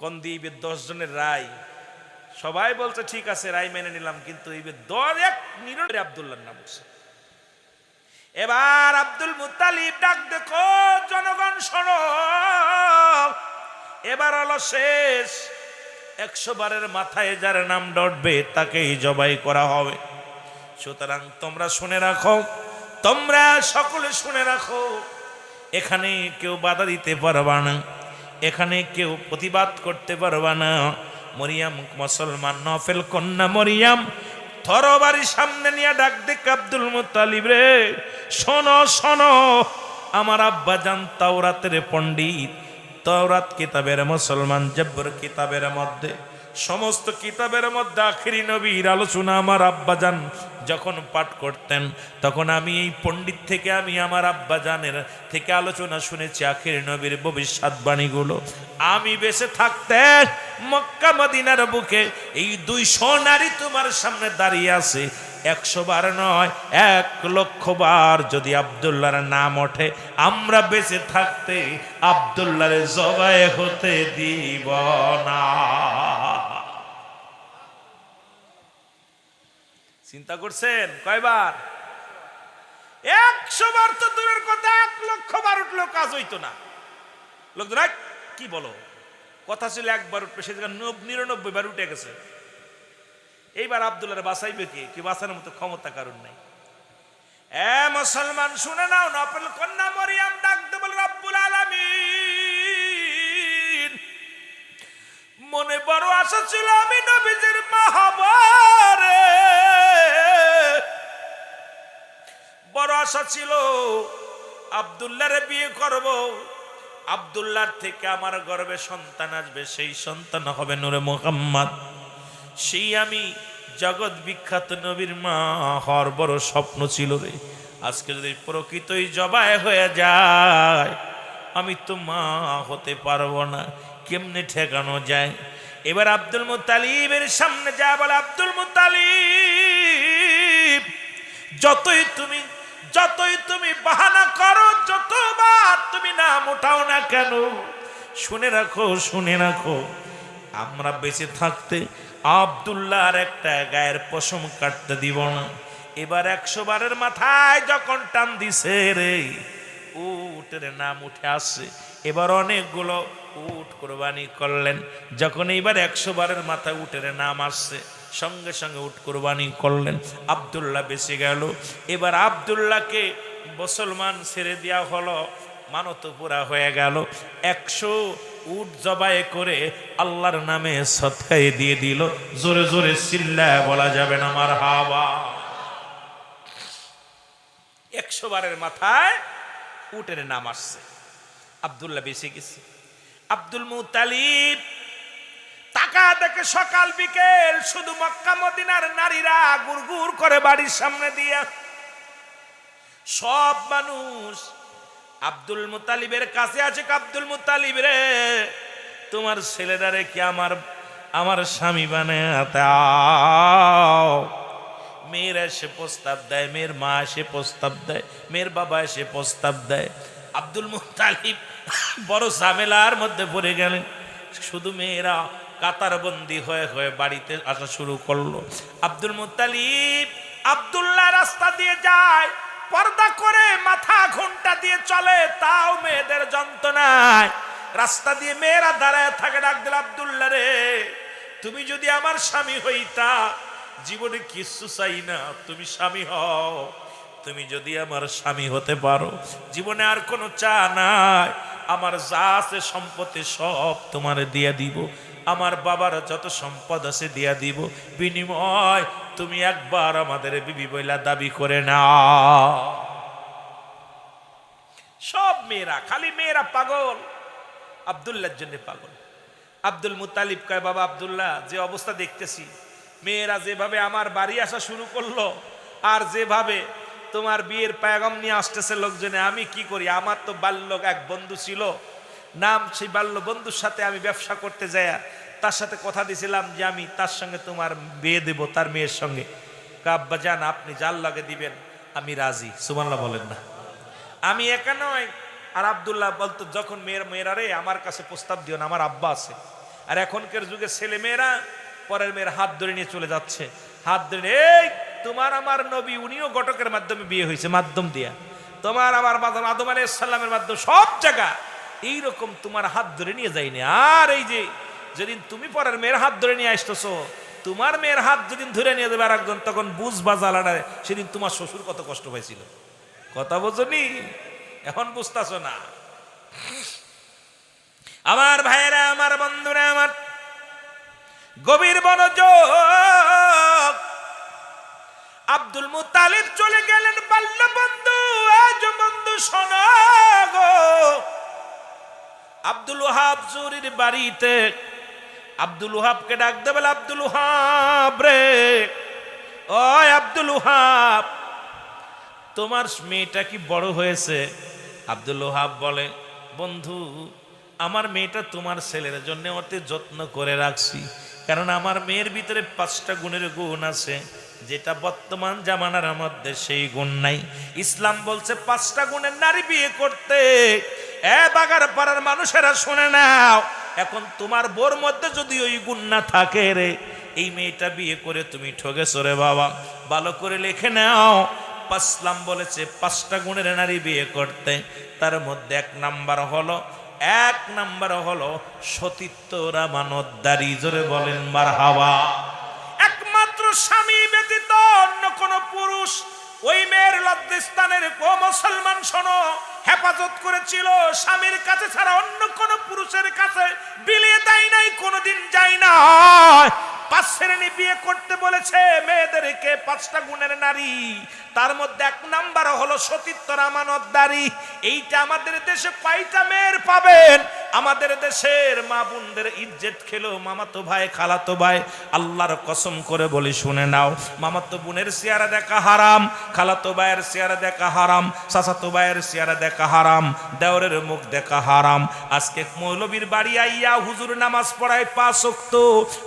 কোন দিবে 10 জনের রায়, সবাই বলছে ঠিক আছে রায় মেনে নিলাম, কিন্তু এই 1 আব্দুল্লাহর নাম বলছে। এবার আব্দুল মুত্তালিব ডাক দেখো, জনগণ শোনো, এবার হলো শেষ। 100 বারের মাথায় যার নাম ডটবে তাকেই জবাই করা হবে। সুতরাং তোমরা শুনে রাখো, তোমরা সকলে শুনে রাখো, এখানে কেউ বাধা দিতে পারবা না, এখানে কেউ প্রতিবাদ করতে পারবা না। মরিয়াম মুসলমান, নফেল কন্যা মরিয়াম তরবারি সামনে নিয়ে ডাক দেখ, আব্দুল মুত্তালিব রে শোনো শোনো, আমার আব্বা জান তাওরাতের পণ্ডিত, তাওরাত কিতাবের মুসলমান, জব্বর কিতাবের মধ্যে, সমস্ত কিতাবের মধ্যে আখিরি নবীর আলোচনা আমার আব্বাজান যখন পাঠ করতেন, তখন আমি এই পণ্ডিত থেকে আমি আমার আব্বাজানের থেকে আলোচনা শুনেছি আখিরি নবীর ভবিষ্যৎবাণীগুলো। আমি বেঁচে থাকতে মক্কা মদিনার বুকে এই 200 নারী তোমার সামনে দাঁড়িয়ে আছে, 100 বার নয় 1,00,000 বার যদি আব্দুল্লাহর নাম ওঠে, আমরা বেঁচে থাকতে আব্দুল্লাহর জবাই হতে দিব না। চিন্তা করছেন কয়বার? 100 বার তো দূরের কথা, 1,00,000 বার উঠলেও কাজ হইতো না। লোকজন কি বলো, কথা ছিল 1 বার উঠবে, সে জায়গায় 99 বার উঠে গেছে। এইবার আব্দুল্লাহর বাঁচাইবে কে? কি বাঁচানোর মতো ক্ষমতা কারণ নাই। মুসলমান শুনে নাও, নফল কন্যা মরিয়াম ডাকতে বলে, রব্বুল আলামিন, মনে বড় আশা ছিল আমি নবীজির মা হব রে, বড় আশা ছিল আব্দুল্লাহরে বিয়ে করব, আব্দুল্লাহর থেকে আমার গর্ভে সন্তান আসবে, সেই সন্তান হবে নূরে মুহাম্মদ। সেই আমি জগৎ বিখ্যাত নবীর মা হওয়ার বড় স্বপ্ন ছিল রে। আজকে যদি প্রকৃতই জবাই হয়ে যায়, আমি তো মা হতে পারবো না, কেমনে ঠেকানো যায়? এবার আব্দুল মুত্তালিবের সামনে যা বলে, আব্দুল মুত্তালিব, যতই তুমি বাহানা করো, যতবার তুমি নাম উঠাও না কেন, শুনে রাখো, শুনে রাখো, আমরা বেঁচে থাকতে আব্দুল্লাহর একটা গায়ের পশম কাটতে দিব না। এবার 100 বারের মাথায় যখন টান দিছে রে, উটের নাম উঠে আসছে। এবার অনেকগুলো উট কোরবানি করলেন। যখন এইবার 100 বারের মাথায় উটের নাম আসছে, সঙ্গে সঙ্গে উট কোরবানি করলেন। আব্দুল্লাহ বেঁচে গেল। এবার আব্দুল্লাহকে মুসলমান ছেড়ে দেওয়া হলো, মানত পুরা হয়ে গেল। 100 উট জবাই করে আল্লাহর নামে সদকায়ে দিয়ে দিল। জোরে জোরে চিল্লায় বলা যাবে না মারহাবা। 100 বারের মাথায় উটের নাম আসছে, আব্দুল্লাহ বেঁচে গেছে। আব্দুল মুত্তালিব টাকা দেখে সকাল বিকেল শুধু মক্কা মদিনার নারীরা গুড়গুড় করে বাড়ির সামনে দিয়া, সব মানুষ আব্দুল মুত্তালিবের কাছে আছে। আব্দুল মুত্তালিব রে, তোমার ছেলেরা রে কি আমার স্বামী বানায় দাও। মেয়েরা এসে প্রস্তাব দেয়, মেয়ের মা এসে প্রস্তাব দেয়, মেয়ের বাবা এসে প্রস্তাব দেয়। আব্দুল মুত্তালিব বড় ঝামেলার মধ্যে পড়ে গেলেন। শুধু মেয়েরা কাতারবন্দি হয়ে হয়ে বাড়িতে আসা শুরু করলো। আব্দুল মুত্তালিব আব্দুল্লাহ রাস্তা দিয়ে যায়, পর্দা করে মাথা ঘোমটা দিয়ে চলে, তাও মেয়েদের যন্ত্রণায় রাস্তা দিয়ে মেয়েরা দাঁড়ায় থাকে। ডাক দিল, আব্দুল্লাহ রে, তুমি যদি আমার স্বামী হইতা, জীবনে কিছু চাই না, তুমি স্বামী হও। তুমি যদি আমার স্বামী হতে পারো, জীবনে আর কোনো চা নাই, আমার যা আছে সম্পত্তি সব তোমার দিয়ে দিব, আমার বাবার যত সম্পদ আছে দিয়া দিব, বিনিময় তুমি একবার আমাদের বিবি বইলা দাবি করে না। সব মেয়েরা, খালি মেয়েরা পাগল, আব্দুল্লাহর জন্য পাগল। আব্দুল মুত্তালিব কয়, বাবা আব্দুল্লাহ, যে অবস্থা দেখতেছি, মেয়েরা যেভাবে আমার বাড়ি আসা শুরু করলো, আর যেভাবে তোমার বিয়ের পেগাম নিয়ে আসতেছে লোকজনে, আমি কি করি? আমার তো বাল্য এক বন্ধু ছিল, নাম সেই বাল্য বন্ধুর সাথে আমি ব্যবসা করতে যাই তার সাথে কথা দিয়েছিলাম যে আমি তার সঙ্গে তোমার বিয়ে দেব, তার মেয়ের সঙ্গে। আব্বা জান আপনি যার লাগে দিবেন আমি রাজি। সুবহানাল্লাহ বলেন না। আমি একা নয়। আর আব্দুল্লাহ বলতো যখন মেয়েরা রে আমার কাছে প্রস্তাব দিও না, আমার আব্বা আছে। আর এখনকার যুগে ছেলে মেয়েরা পরের মেয়ের হাত ধরে নিয়ে চলে যাচ্ছে, হাত ধরে এই তোমার আমার নবী উনিও ঘটকের মাধ্যমে বিয়ে হয়েছে, মাধ্যম দিয়া। তোমার আমার আদম আলাইহিস সালামের মাধ্যমে সব জায়গা এইরকম তোমার হাত ধরে নিয়ে যায়নি। আর এই যে যেদিন তুমি পরের মেয়ের হাত ধরে নিয়ে আসতেছো, তোমার মেয়ের হাত যেদিন ধরে নিয়ে যাবে আর একজন, তখন বুঝবা জ্বালাটা সেদিন তোমার শ্বশুর কত কষ্ট পাইছিল। কথা বোঝনি? এখন বুঝতেছো না? আমার ভাইয়েরা, আমার বন্ধুরা, আমার গভীর মনোযোগ। আব্দুল মুত্তালিব চলে গেলেন বাল্য বন্ধু। আজ বন্ধু শোনো গো, আব্দুল ওহাব জুরির বাড়িতে আব্দুল ওহাবকে ডাক দেবে, আব্দুল ওহাব রে, ওই আব্দুল ওহাব তোমার মেয়েটা কি বড় হয়েছে? আব্দুল ওহাব বলে, বন্ধু আমার মেয়েটা তোমার ছেলের জন্য অতি যত্ন করে রাখছি, কারণ আমার মেয়ের ভিতরে 5টা গুণের গুণ আছে, যেটা বর্তমান জামানার মধ্যে সেই গুণ নাই। ইসলাম বলছে 5টা গুণের নারী বিয়ে করতে। বাগার পাড়ার মানুষেরা শুনে নাও, এখন তোমার বোর মধ্যে যদি ওই গুণ না থাকে রে, এই মেয়েটা বিয়ে করে তুমি ঠকেছো রে বাবা। ভালো করে লিখে নাও, ইসলাম বলেছে 5টা গুণের নারী বিয়ে করতে। তার মধ্যে 1 নাম্বার হলো সতীত্বর আমানতদারি। জোরে বলেন মারহাবা। একমাত্র স্বামী ব্যতীত অন্য কোন পুরুষ ওই মেয়ের লজ্জাস্থানের ও মুসলমান শোনো হেফাজত করেছিল, স্বামীর কাছে ছাড়া অন্য কোন পুরুষের কাছে বিলিয়ে দেয় নাই, কোনোদিন যায় না। 5 শ্রেণী বিয়ে করতে বলেছে মেয়েদেরকে, 5টা গুণের নারী। তার মধ্যে 1 নাম্বার হলো সতীত্বর আমানতদারি। এইটা আমাদের দেশে কয়টা মেয়ের পাবেন? আমাদের দেশের মা বোনদের ইজ্জত খেলো মামাতো ভাই, খালাতো ভাই। আল্লাহর কসম করে বলি শুনে নাও, মামাতো বোনের চেহারা দেখা হারাম, খালাতো ভাইয়ের চেহারা দেখা হারাম, চাচাতো ভাইয়ের চেহারা দেখা হারাম, দেওরের মুখ দেখা হারাম। আজকে মৌলবীর বাড়ি আইয়া হুজুর নামাজ পড়ায় 5 ওয়াক্ত,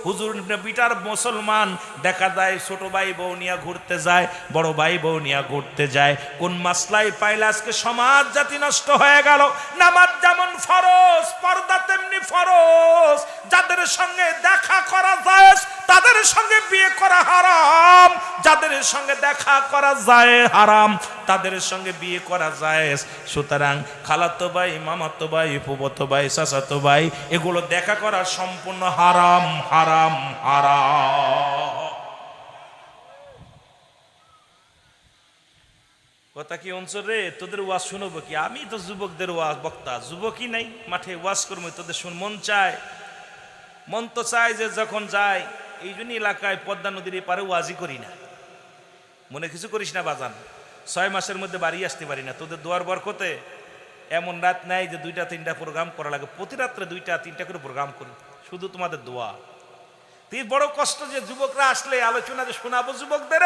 হুজুর বিটার মুসলমান দেখা যায় ছোট ভাই বউ নিয়ে ঘুরতে যায়, বড় ভাই বউ নিয়ে ঘুরতে যায়। কোন মাসলাই পাইলে আজকে সমাজ জাতি নষ্ট হয়ে গেল। নামাজ যেমন ফরজ, পর্দা তেমনি ফরজ। যাদের সঙ্গে দেখা করা যায় তাদের সঙ্গে বিয়ে করা হারাম, যাদের সঙ্গে দেখা করা যায় হারাম, তাদের সঙ্গে বিয়ে করা যায়। সুতরাং খালাতো ভাই, মামাতো ভাই, ফুফাতো ভাই, চাচাতো ভাই, এগুলো দেখা করা সম্পূর্ণ হারাম, হারাম, হারাম। কথা কি অঞ্চল রে? তোদের ওয়াজ শুনবো কি? আমি তো যুবকদের ওয়াজ বক্তা, যুবকই নাই মাঠে ওয়াজ করবো, তোদের শুন মন চায়। মন তো চায় যে যখন যায়, এই জন্য এলাকায় পদ্মা নদীর পারে ওয়াজই করি না। মনে কিছু করিস না বাজান, 6 মাসের মধ্যে বাড়ি আসতে পারি না। তোদের দোয়ার বরকতে এমন রাত নাই যে 2টা-3টা প্রোগ্রাম করা লাগে। প্রতি রাত্রে 2টা-3টা করে প্রোগ্রাম করি, শুধু তোমাদের দোয়া। তুই বড় কষ্ট যে যুবকরা আসলে আলোচনা যে শোনাবো যুবকদের,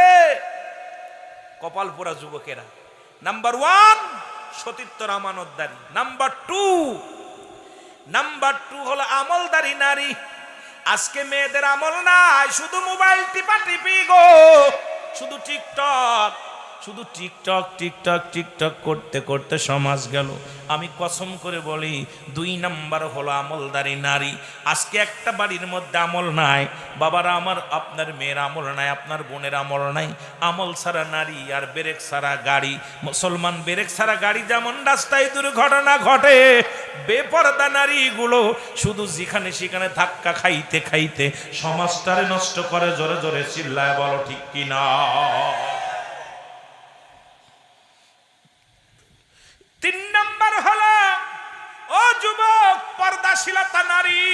কপাল পোড়া যুবকেরা। নাম্বার 1 সতীত্বর আমানতদারি। নাম্বার 2 হলো আমলদারি নারী। আজকে মেয়েদের আমল নাই, শুধু মোবাইল টিপা টিপি গো, শুধু টিকটক, শুধু টিকটক টিকটক টিকটক করতে করতে সমাজ গেল। আমি কসম করে বলি 2 নাম্বার হলো আমলদারি নারী। আজকে একটা বাড়ির মধ্যে আমল নাই, বাবারা আমার, আপনার মেয়ের আমল নাই, আপনার বোনের আমল নাই। আমল ছাড়া নারী আর ব্রেক ছাড়া গাড়ি। মুসলমান ব্রেক ছাড়া গাড়ি যেমন রাস্তায় দুর্ঘটনা ঘটে, বেপরদা নারীগুলো শুধু যেখানে সেখানে ধাক্কা খাইতে খাইতে সমাজটারে নষ্ট করে। জোরে জোরে চিল্লায় বলো ঠিক কিনা? 3 নাম্বার হলো ও যুবক পর্দাশীলতা নারী।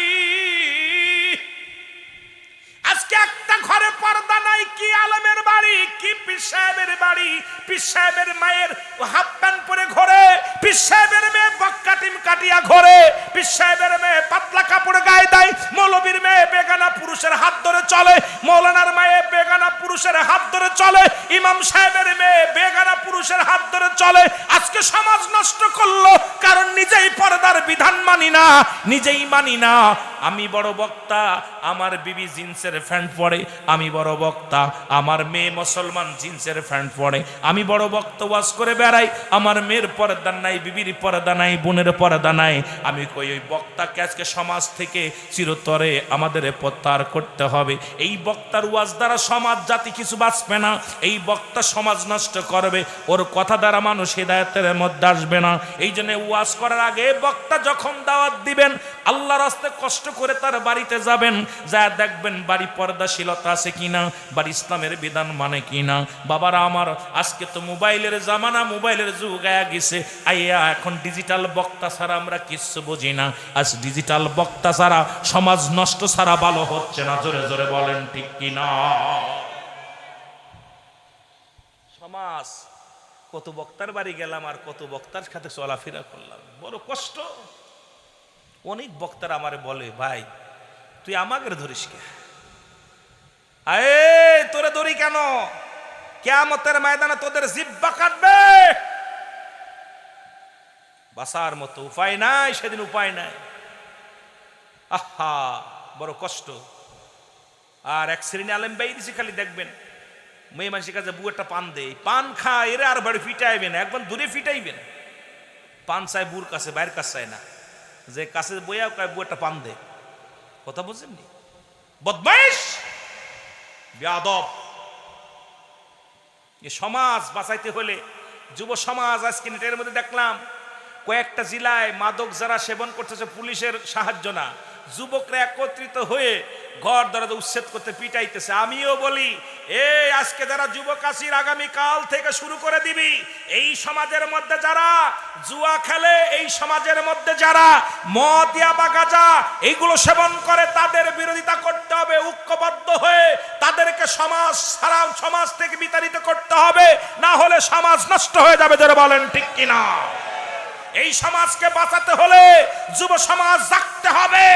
আজকে একটা ঘরে পর্দা নাই, কি আলেমের বাড়ি, কি পীর সাহেবের বাড়ি। পীর সাহেবের মায়ের হাফ প্যান্ট পরে ঘরে, পীর সাহেবের মেয়ে বক্কা কাটিম কাটিয়া ঘরে, পীর সাহেবের মেয়ে পাতলা কাপড় গায়ে দেয়, মৌলবীর মেয়ে বেগানা পুরুষের হাত ধরে চলে, মৌলানার মেয়ে বেগানা পুরুষের হাত ধরে চলে, ইমাম সাহেবের মেয়ে বেগানা পুরুষের হাত ধরে চলে। আজকে সমাজ নষ্ট করলো, কারণ নিজেই পর্দার বিধান মানি না, নিজেই মানি না। আমি বড় বক্তা, আমার বিবি জিন্সের প্যান্ট পরে, আমি বড় বক্তা, আমার মেয়ে মুসলমান জিন্সের প্যান্ট পরে, আমি বড় বক্তা ওয়াজ করে বেড়াই, আমার মেয়ের পর্দা নাই, বিবির পর্দা নাই, বোনের পর্দা নাই। আমি কই ওই বক্তাকে আজকে সমাজ থেকে চিরতরে আমাদের প্রত্যাহার করতে হবে। এই বক্তার ওয়াজ দ্বারা সমাজ জাতি কিছু বাঁচবে না, এই বক্তা সমাজ নষ্ট করবে, ওর কথা দ্বারা মানুষ হিদায়াতের মধ্যে আসবে না। এই জন্য ওয়াজ করার আগে বক্তা যখন দাওয়াত দিবেন, আল্লাহর রাস্তায় কষ্ট করে তার বাড়িতে যাবেন, যা দেখবেন বাড়ি পর্দাশীলতা আছে কিনা, বাড়ি ইসলামের বিধান মানে কিনা। বাবারা আমার, আজকে তো মোবাইলের জামানা, মোবাইলের যুগ আয়া গেছে, আইয়া এখন ডিজিটাল বক্তা ছাড়া আমরা কিচ্ছু বুঝি না। আজ ডিজিটাল বক্তা ছাড়া, সমাজ নষ্ট ছাড়া ভালো হচ্ছে না। জোরে জোরে বলেন ঠিক কিনা? সমাজ, কত বক্তার বাড়ি গেলাম আর কত বক্তার সাথে চলাফেরা করলাম, বড় কষ্ট। অনেক বক্তারা আমারে বলে, ভাই তুই আমাকে ধরিস কে? আয় তোরে ধরি কেন? কিয়ামতের ময়দানে তোদের জিহ্বা কাটবে, বাঁচার মতো উপায় নাই, সেদিন উপায় নাই। আহা, বড় কষ্ট। আর এক শ্রেণী আলেম বাই দিছি, খালি দেখবেন মেয়ে মানুষের কাছে বউ একটা পান দেয়, পান খায়, এরা আর বাড়ি ফিটাইবেন, একবার দূরে ফিটাইবেন। পান চায় বুর কাছে, বাইরের কাছে চায় না, যে কাছে বইয়া কয় বউ একটা পান দেয়। কথা বুঝছেননি? বদমাইশ, বেয়াদব। এ সমাজ বাঁচাইতে হলে যুব সমাজ, আজকে নেটের মধ্যে দেখলাম কয়েকটা জেলায় মাদক যারা সেবন করতেছে, পুলিশের সাহায্য না, যুবকরা একত্রিত হয়ে ঘর দরজা উচ্ছেদ করতে পিটাইতেছে। আমিও বলি, এই আজকে যারা যুবক আছিস, আগামী কাল থেকে শুরু করে দিবি, এই সমাজের মধ্যে যারা জুয়া খেলে, এই সমাজের মধ্যে যারা মদ বা গাঁজা এইগুলো সেবন করে, তাদের বিরোধিতা করতে হবে, ঐক্যবদ্ধ হয়ে তাদেরকে সমাজ থেকে বিতাড়িত করতে হবে, না হলে সমাজ নষ্ট হয়ে যাবে। যারা বলেন ঠিক কিনা? এই সমাজকে বাঁচাতে হলে যুব সমাজ জাগতে হবে।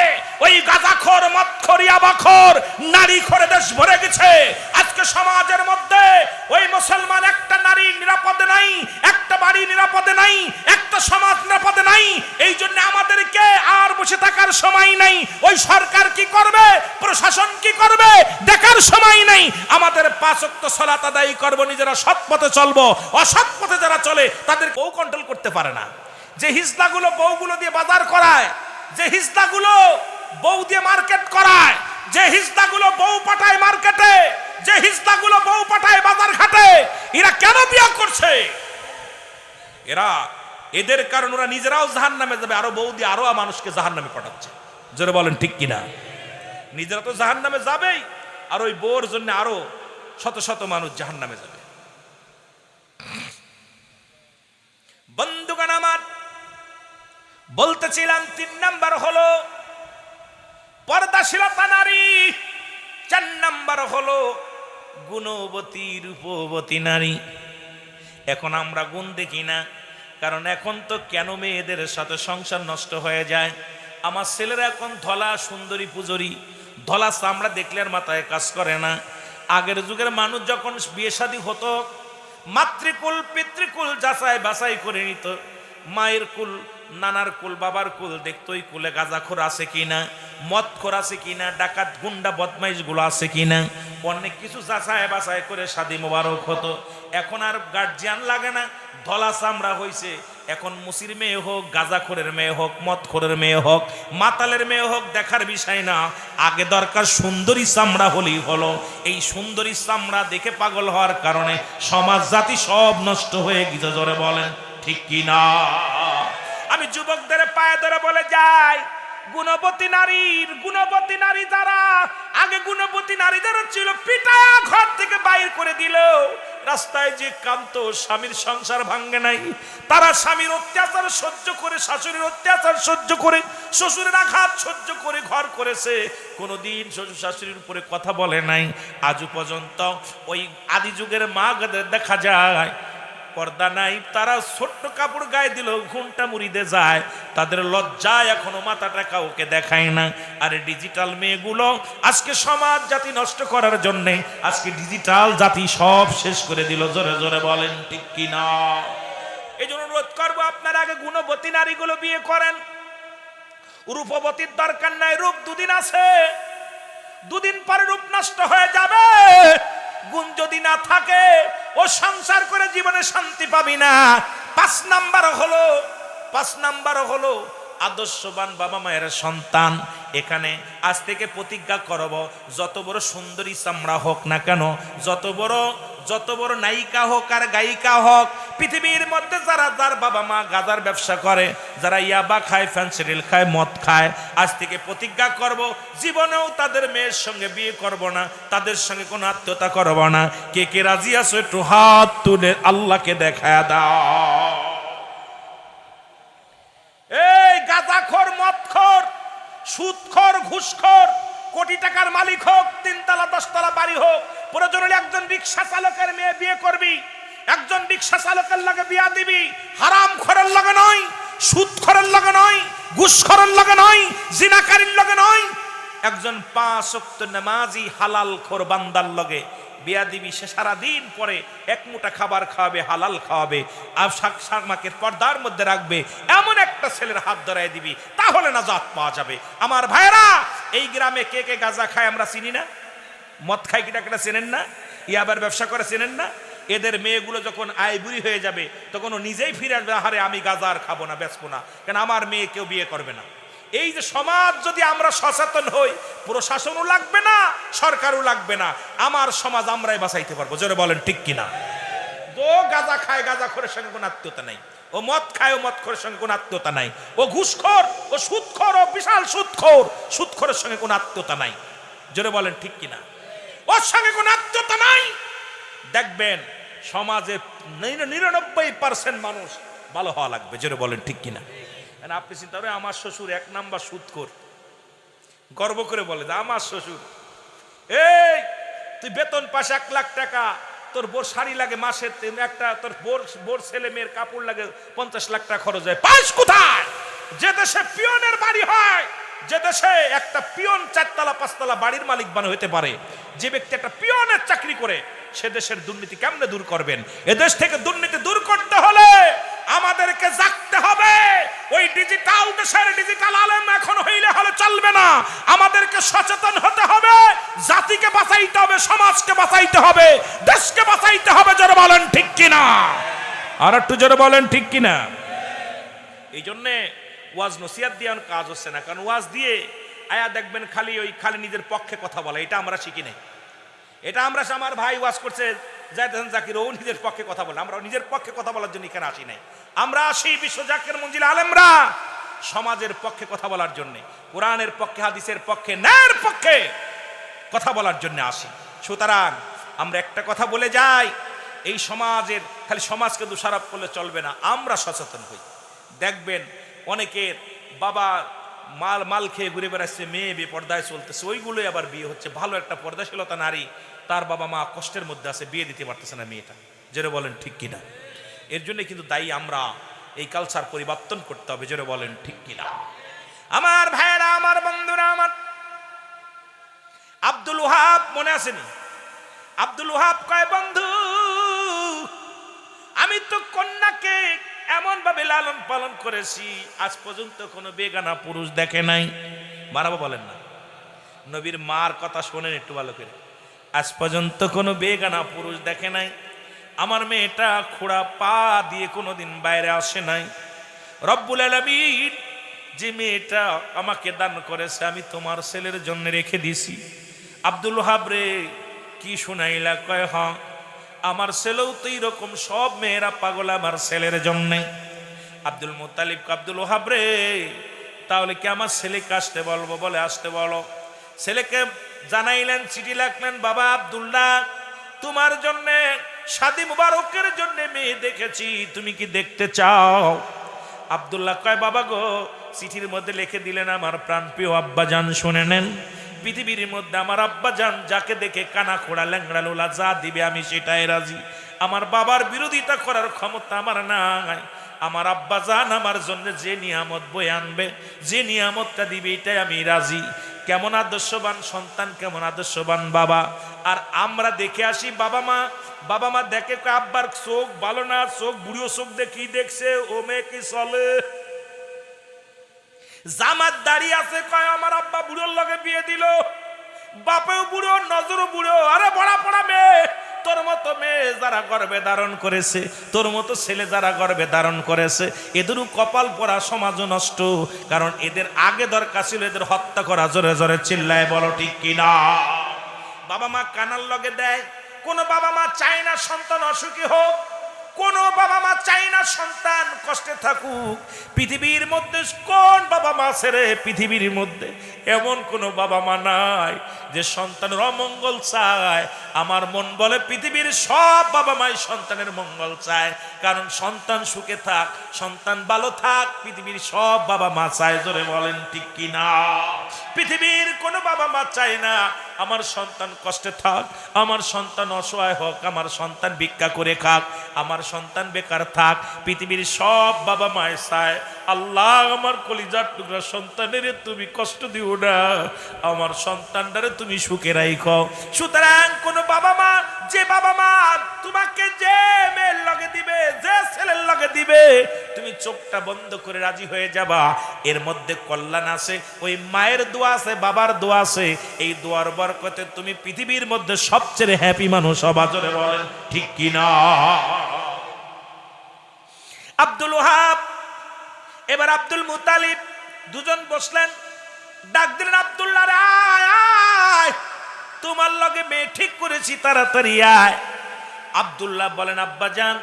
ওই গাঁজাখোর, মদখোর, ইয়াবাখোর, নারীখোরে দেশ ভরে গেছে। আজকে সমাজের মধ্যে ওই মুসলমান একটা নারী নিরাপদে নাই, একটা বাড়ি নিরাপদে নাই, একটা সমাজ নিরাপদে নাই। এই জন্য আমাদেরকে আর বসে থাকার সময় নাই। ওই সরকার কি করবে, প্রশাসন কি করবে, দেখার সময় নাই। আমাদের 5 ওয়াক্ত সালাত আদায় করব, নিজেরা সৎ পথে চলবো। অসৎ পথে যারা চলে তাদের কেউ কন্ট্রোল করতে পারে না। যে হিজলাগুলো বউগুলো দিয়ে বাজার করায়, যে হিজলাগুলো বউ দিয়ে মার্কেট করায়, যে হিজলাগুলো বউ পাঠায় মার্কেটে, যে হিজলাগুলো বউ পাঠায় বাজার ঘাটে, এরা কেন বিয়ে করছে? এদের কারণ ওরা নিজেরাও জাহান্নামে যাবে, আরো বউ দিয়ে আরো মানুষকে জাহান্নামে পাঠাচ্ছে। জোরে বলেন ঠিক কিনা? নিজেরা তো জাহান্নামে যাবেই, আর ওই বউর জন্য আরো শত শত মানুষ জাহান্নামে যাবে। বন্ধুগণ আমার, বলতেছিলাম 3 নাম্বার হলো পর্দাশীলতা নারী, 4 নাম্বার হলো গুণবতী রূপবতী নারী। এখন আমরা গুণ দেখি না, কারণ এখন তো কেন মেয়েদের সাথে সংসার নষ্ট হয়ে যায়। আমার ছেলেরা এখন ধলা সুন্দরী পুজোরি, ধলা চামড়া দেখলে আর মাথায় কাজ করে না। আগের যুগের মানুষ যখন বিয়ে শাদী হতো, মাতৃকুল পিতৃকুল যাচাই বাছাই করে নিত। মায়ের কুল, নানার কুল, বাবার কুল দেখতো, ওই কুলে গাঁজাখোর আছে কিনা, মদখোর আছে কিনা, ডাকাত গুন্ডা বদমাইশ গুলো আছে কিনা, অনেক কিছু যাচাই বাছাই করে শাদী মোবারক হতো। এখন আর গার্জিয়ান লাগে না, ধলা চামড়া হয়েছে। এখন মুসির মেয়ে হোক, গাঁজাখোরের মেয়ে হোক, মদখোরের মেয়ে হোক, মাতালের মেয়ে হোক, দেখার বিষয় না। আগে দরকার সুন্দরী চামড়া হলেই হলো। এই সুন্দরী চামড়া দেখে পাগল হওয়ার কারণে সমাজ জাতি সব নষ্ট হয়ে গেছে। জোরে বলেন ঠিক কিনা? আমি যুবকদের পায়ে ধরে বলে যাই, গুণবতী নারী যারা, আগে গুণবতী নারী যারা ছিল, পিটায়া ঘর থেকে বাইর করে দিল। রাস্তায় যে কান্ত, স্বামীর সংসার ভাঙ্গে নাই, তারা স্বামীর অত্যাচার সহ্য করে, শাশুড়ির অত্যাচার সহ্য করে, শ্বশুরের আঘাত সহ্য করে ঘর করেছে। কোনোদিন শ্বশুর শাশুড়ির উপরে কথা বলে নাই। আজও পর্যন্ত ওই আদি যুগের মা দেখা যায় পর্দা নাই, তারা ছোট্ট কাপড় গায়ে দিল ঘুমটা মুড়িতে যায়, তাদের লজ্জায় এখনো মাথাটা কাউকে দেখায় না। আর ডিজিটাল মেয়েগুলো আজকে সমাজ জাতি নষ্ট করার জন্যে আজকে ডিজিটাল জাতি সব শেষ করে দিল। জোরে জোরে বলেন ঠিক কিনা? এই জন্য অনুরোধ করবো আপনারা আগে গুণবতী নারীগুলো বিয়ে করেন। রূপবতীর দরকার নাই, রূপ দুদিন আছে, দুদিন পরে রূপ নষ্ট হয়ে যাবে। গুণ যদি না থাকে ও সংসার করে জীবনে শান্তি পাবি না। 5 নাম্বার হলো আদর্শবান বাবা মায়ের সন্তান। এখানে আজ থেকে প্রতিজ্ঞা করব, যত বড় সুন্দরী চামড়া হোক না কেন, যত বড় নায়িকা হোক আর গায়িকা হোক, পৃথিবীর মধ্যে যার বাবা মা গাঁজার ব্যবসা করে, যারা ইয়াবা খায়, ফ্যান্সিডিল খায়, মদ খায়, আজ থেকে প্রতিজ্ঞা করব জীবনেও তাদের মেয়ের সঙ্গে বিয়ে করব না, তাদের সঙ্গে কোনো আত্মীয়তা করব না। কে কে রাজি আছো একটু হাত তুলে আল্লাহকে দেখায় দাও। এই গাঁজাখোর, মদখোর, সুদখোর, ঘুষখোর, কোটি টাকার মালিক হোক, 3 তলা 10 তলা বাড়ি হোক, প্রয়োজন হলে একজন রিক্সা চালকের মেয়ে বিয়ে করবি, একজন রিক্সা চালকের লগে বিয়া দিবি। হারামখোরের লগে নয়, সুদখোরের লগে নয়, ঘুষখোরের লগে নয়, জিনাকারীর লগে নয়, একজন 5 ওয়াক্ত নামাজি হালালখোর বান্দার লগে বিয়া দিবি। সে সারাদিন পরে এক মুঠা খাবার খাওয়াবে, হালাল খাওয়াবে, আর শাকমাকে পর্দার মধ্যে রাখবে, এমন একটা ছেলের হাত ধরায় দিবি, তাহলে নাজাত পাওয়া যাবে। আমার ভাইরা, এই গ্রামে কে কে গাঁজা খায় আমরা চিনি না? মদ খায় কিনা কেটা চেনেন না? ইয়াবার ব্যবসা করে চেনেন না? এদের মেয়েগুলো যখন আইবুড়ি হয়ে যাবে তখন ও নিজেই ফিরে আসবে, আরে আমি গাঁজা আর খাবো না, বেচবো না, কেন আমার মেয়ে কেউ বিয়ে করবে না। এই যে সমাজ যদি আমরা সচেতন হই, প্রশাসনও লাগবে না, সরকারও লাগবে না, আমার সমাজ আমরাই বাঁচাইতে পারবো। জোরে বলেন ঠিক কিনা? ও গাঁজা খায়, গাঁজাখোরের সঙ্গে কোনো আত্মীয়তা নাই। ও মদ খায়, ও মদখোরের সঙ্গে কোনো আত্মীয়তা নাই। ও ঘুষখোর, ও সুদখোর, ও বিশাল সুদখোর, সুদখোরের সঙ্গে কোনো আত্মীয়তা নাই। জোরে বলেন ঠিক কিনা? ওর সঙ্গে কোনো আত্মীয়তা নাই। দেখবেন সমাজে 99% মানুষ ভালো হওয়া লাগবে। জোরে বলেন ঠিক কিনা? আপনি চিন্তা করেন, আমার শ্বশুর 1 নাম্বার সুদখোর, গর্ব করে বলে যে আমার শ্বশুর। এই তুই বেতন পাস 1 লাখ টাকা, তোর বোর শাড়ি লাগে মাসে একটা, তোর বোর ছেলে মেয়ের কাপড় লাগে 50 লাখ টাকা খরচ হয়, পাস কোথায়? যে দেশে পিয়নের বাড়ি হয়, যে দেশে একটা পিয়ন 4 তলা 5 তলা বাড়ির মালিক হতে পারে, যে ব্যক্তি একটা পিয়নের চাকরি করে, সে দেশের দুর্নীতি কেমনে দূর করবেন? এদেশ থেকে দুর্নীতি দূর করতে হলে আমাদেরকে জাগতে হবে। ওই ডিজিটাল দেশের ডিজিটাল আলেম এখন হলে চলবে না, আমাদেরকে সচেতন হতে হবে। জাতিকে বাঁচাইতে হবে, সমাজকে বাঁচাইতে হবে, দেশকে বাঁচাইতে হবে। জোরে বলেন ঠিক কিনা? আর একটু জোরে বলেন ঠিক কিনা? এই জন্যে ওয়াজ নসিহত দিয়ে কাজ হচ্ছে না, কারণ ওয়াজ দিয়ে আয়া দেখবেন খালি নিজের পক্ষে কথা বলা, এটা আমরা শিখি নাই। এটা আমরা, আমার ভাই ওয়াজ করছে জায়েদ হাসান জাকির, ও নিজের পক্ষে কথা বলে, আমরা নিজের পক্ষে কথা বলার জন্য এখানে আসি নাই। আমরা আসি বিশ্ব জাকির মঞ্জিল আলেমরা সমাজের পক্ষে কথা বলার জন্য, কোরআনের পক্ষে, হাদিসের পক্ষে, ন্যায়ের পক্ষে কথা বলার জন্য আসি। সুতরাং আমরা একটা কথা বলে যাই, এই সমাজের খালি সমাজকে দোষারোপ করলে চলবে না, আমরা সচেতন হই। দেখবেন অনেকের বাবা মাল খেয়ে ঘুরে বেড়াচ্ছে, মেয়ে বেপর্দায় চলতেছে, ওইগুলোই আবার বিয়ে হচ্ছে। ভালো একটা পর্দাশীলতা নারী, তার বাবা মা কষ্টের মধ্যে আছে, বিয়ে দিতে পারতেছে না মেয়েটা। জোরে বলেন ঠিক কিনা? এর জন্য কিন্তু দায়ী আমরা। এই কালচার পরিবর্তন করতে হবে। জোরে বলেন ঠিক কিনা? আমার ভাইয়েরা, আমার বন্ধুরা, আমার আব্দুল ওয়াহাব মনে আসেনি? আব্দুল ওয়াহাব কয়, বন্ধু আমি তো কন্যাকে এমন ভাবে লালন পালন করেছি, আজ পর্যন্ত কোনো বেগানা পুরুষ দেখে নাই। মারাবো বলেন না, নবীর মার কথা শোনেন একটু ভালো করে। আজ পর্যন্ত কোনো বেগানা পুরুষ দেখে নাই। আমার মেয়েটা খোড়া পা দিয়ে কোনোদিন বাইরে আসে নাই। রব্বুল আলামিন যে মেয়েটা আমাকে দান করেছে, আমি তোমার ছেলের জন্য রেখে দিছি। আব্দুল ওয়াহাব রে, কি শুনাইলা? কয় হ্যাঁ, আমার ছেলেও তো এইরকম, সব মেয়েরা পাগল আমার ছেলের জন্যে। আব্দুল মুত্তালিব, আব্দুল ওয়াহাব রে, তাহলে কি আমার ছেলেকে আসতে বলবো? বলে আসতে বলো। ছেলেকে জানাইলেন, চিঠি লিখলেন, বাবা আব্দুল্লাহ, তোমার জন্যে শাদী মুবারকের জন্য মেয়ে দেখেছি, তুমি কি দেখতে চাও? আব্দুল্লাহ কয়, বাবা গো, চিঠির মধ্যে লিখে দিলেন আমার প্রাণপ্রিয় আব্বাজান, শুনে নেন, পৃথিবীর মধ্যে আমার আব্বাজান যাকে দেখে কানা খোড়া ল্যাংড়া লোলা যা দিবে আমি সেটাই রাজি। আমার বাবার বিরোধিতা করার ক্ষমতা আমার নাই। আমার আব্বা জান আমার জন্য যে নিয়ামত বয়ে আনবে, যে নিয়ামতটা দিবে, এটাই আমি রাজি। কেমন আদর্শবান সন্তান, কেমন আদর্শবান বাবা। আর আমরা দেখে আসি বাবা মা দেখে আব্বার চোখ ভালো না, চোখ বুড়ো চোখ দেখি দেখছে ও মেয়ে কি চলে। জামাত দাঁড়িয়ে আছে কয় আমার আব্বা বুড়োর লগে বিয়ে দিল, বাপেও বুড়ো নজরও বুড়ো। আরে বড়া পড়া মেয়ে, তোর মতো মেয়ে যারা গর্ভে ধারণ করেছে, তোর মতো ছেলে যারা গর্ভে ধারণ করেছে, এদেরও কপাল পরা, সমাজও নষ্ট। কারণ এদের আগে দরকার ছিল এদের হত্যা করা। জোরে জোরে চিল্লায় বলো ঠিক কিনা। বাবা মা কানার লগে দেয়। কোন বাবা মা চায় না সন্তান অসুখী হোক, কোন বাবা মা চায় না সন্তান কষ্টে থাকুক। পৃথিবীর মধ্যে কোন বাবা মা ছেড়ে পৃথিবীর মধ্যে এমন কোন বাবা মা নাই যে সন্তানের অমঙ্গল চায়। আমার মন বলে পৃথিবীর সব বাবা মাই সন্তানের মঙ্গল চায়। কারণ সন্তান সুখে থাক, সন্তান ভালো থাক, পৃথিবীর সব বাবা মা চায়। জোরে বলেন ঠিক কিনা। পৃথিবীর কোনো বাবা মা চায় না আমার সন্তান কষ্টে থাক, আমার সন্তান অসহায় হোক, আমার সন্তান ভিক্ষা করে খাক, আমার সন্তান বেকার থাক। পৃথিবীর সব বাবা মায় চায় আল্লাহ আমার কলিজার টুকরা সন্তানের তুমি কষ্ট দিও না, আমার সন্তানটারে তুমি সুখে রাখো। সুতরাং কোন বাবা মা, যে বাবা মা তোমাকে যে মেয়ের লগে দিবে, যে ছেলের লগে দিবে, তুমি চোখটা বন্ধ করে রাজি হয়ে যাবা। এর মধ্যে কল্যাণ আছে, ওই মায়ের দোয়া আছে, বাবার দোয়া আছে। এই দোয়ার বরকতে তুমি পৃথিবীর মধ্যে সবচেয়ে হ্যাপি মানুষ হবা। জোরে বলেন ঠিক কিনা। আব্দুল ওহাব এবার আব্দুল মুতালিব দুজন বসলেন, ডাক দিলেন আব্দুল্লাহ রে আয়, তোমার লগে মেয়ে ঠিক করেছি, তাড়াতাড়ি আয়। আব্দুল্লাহ বলেন আব্বা যান,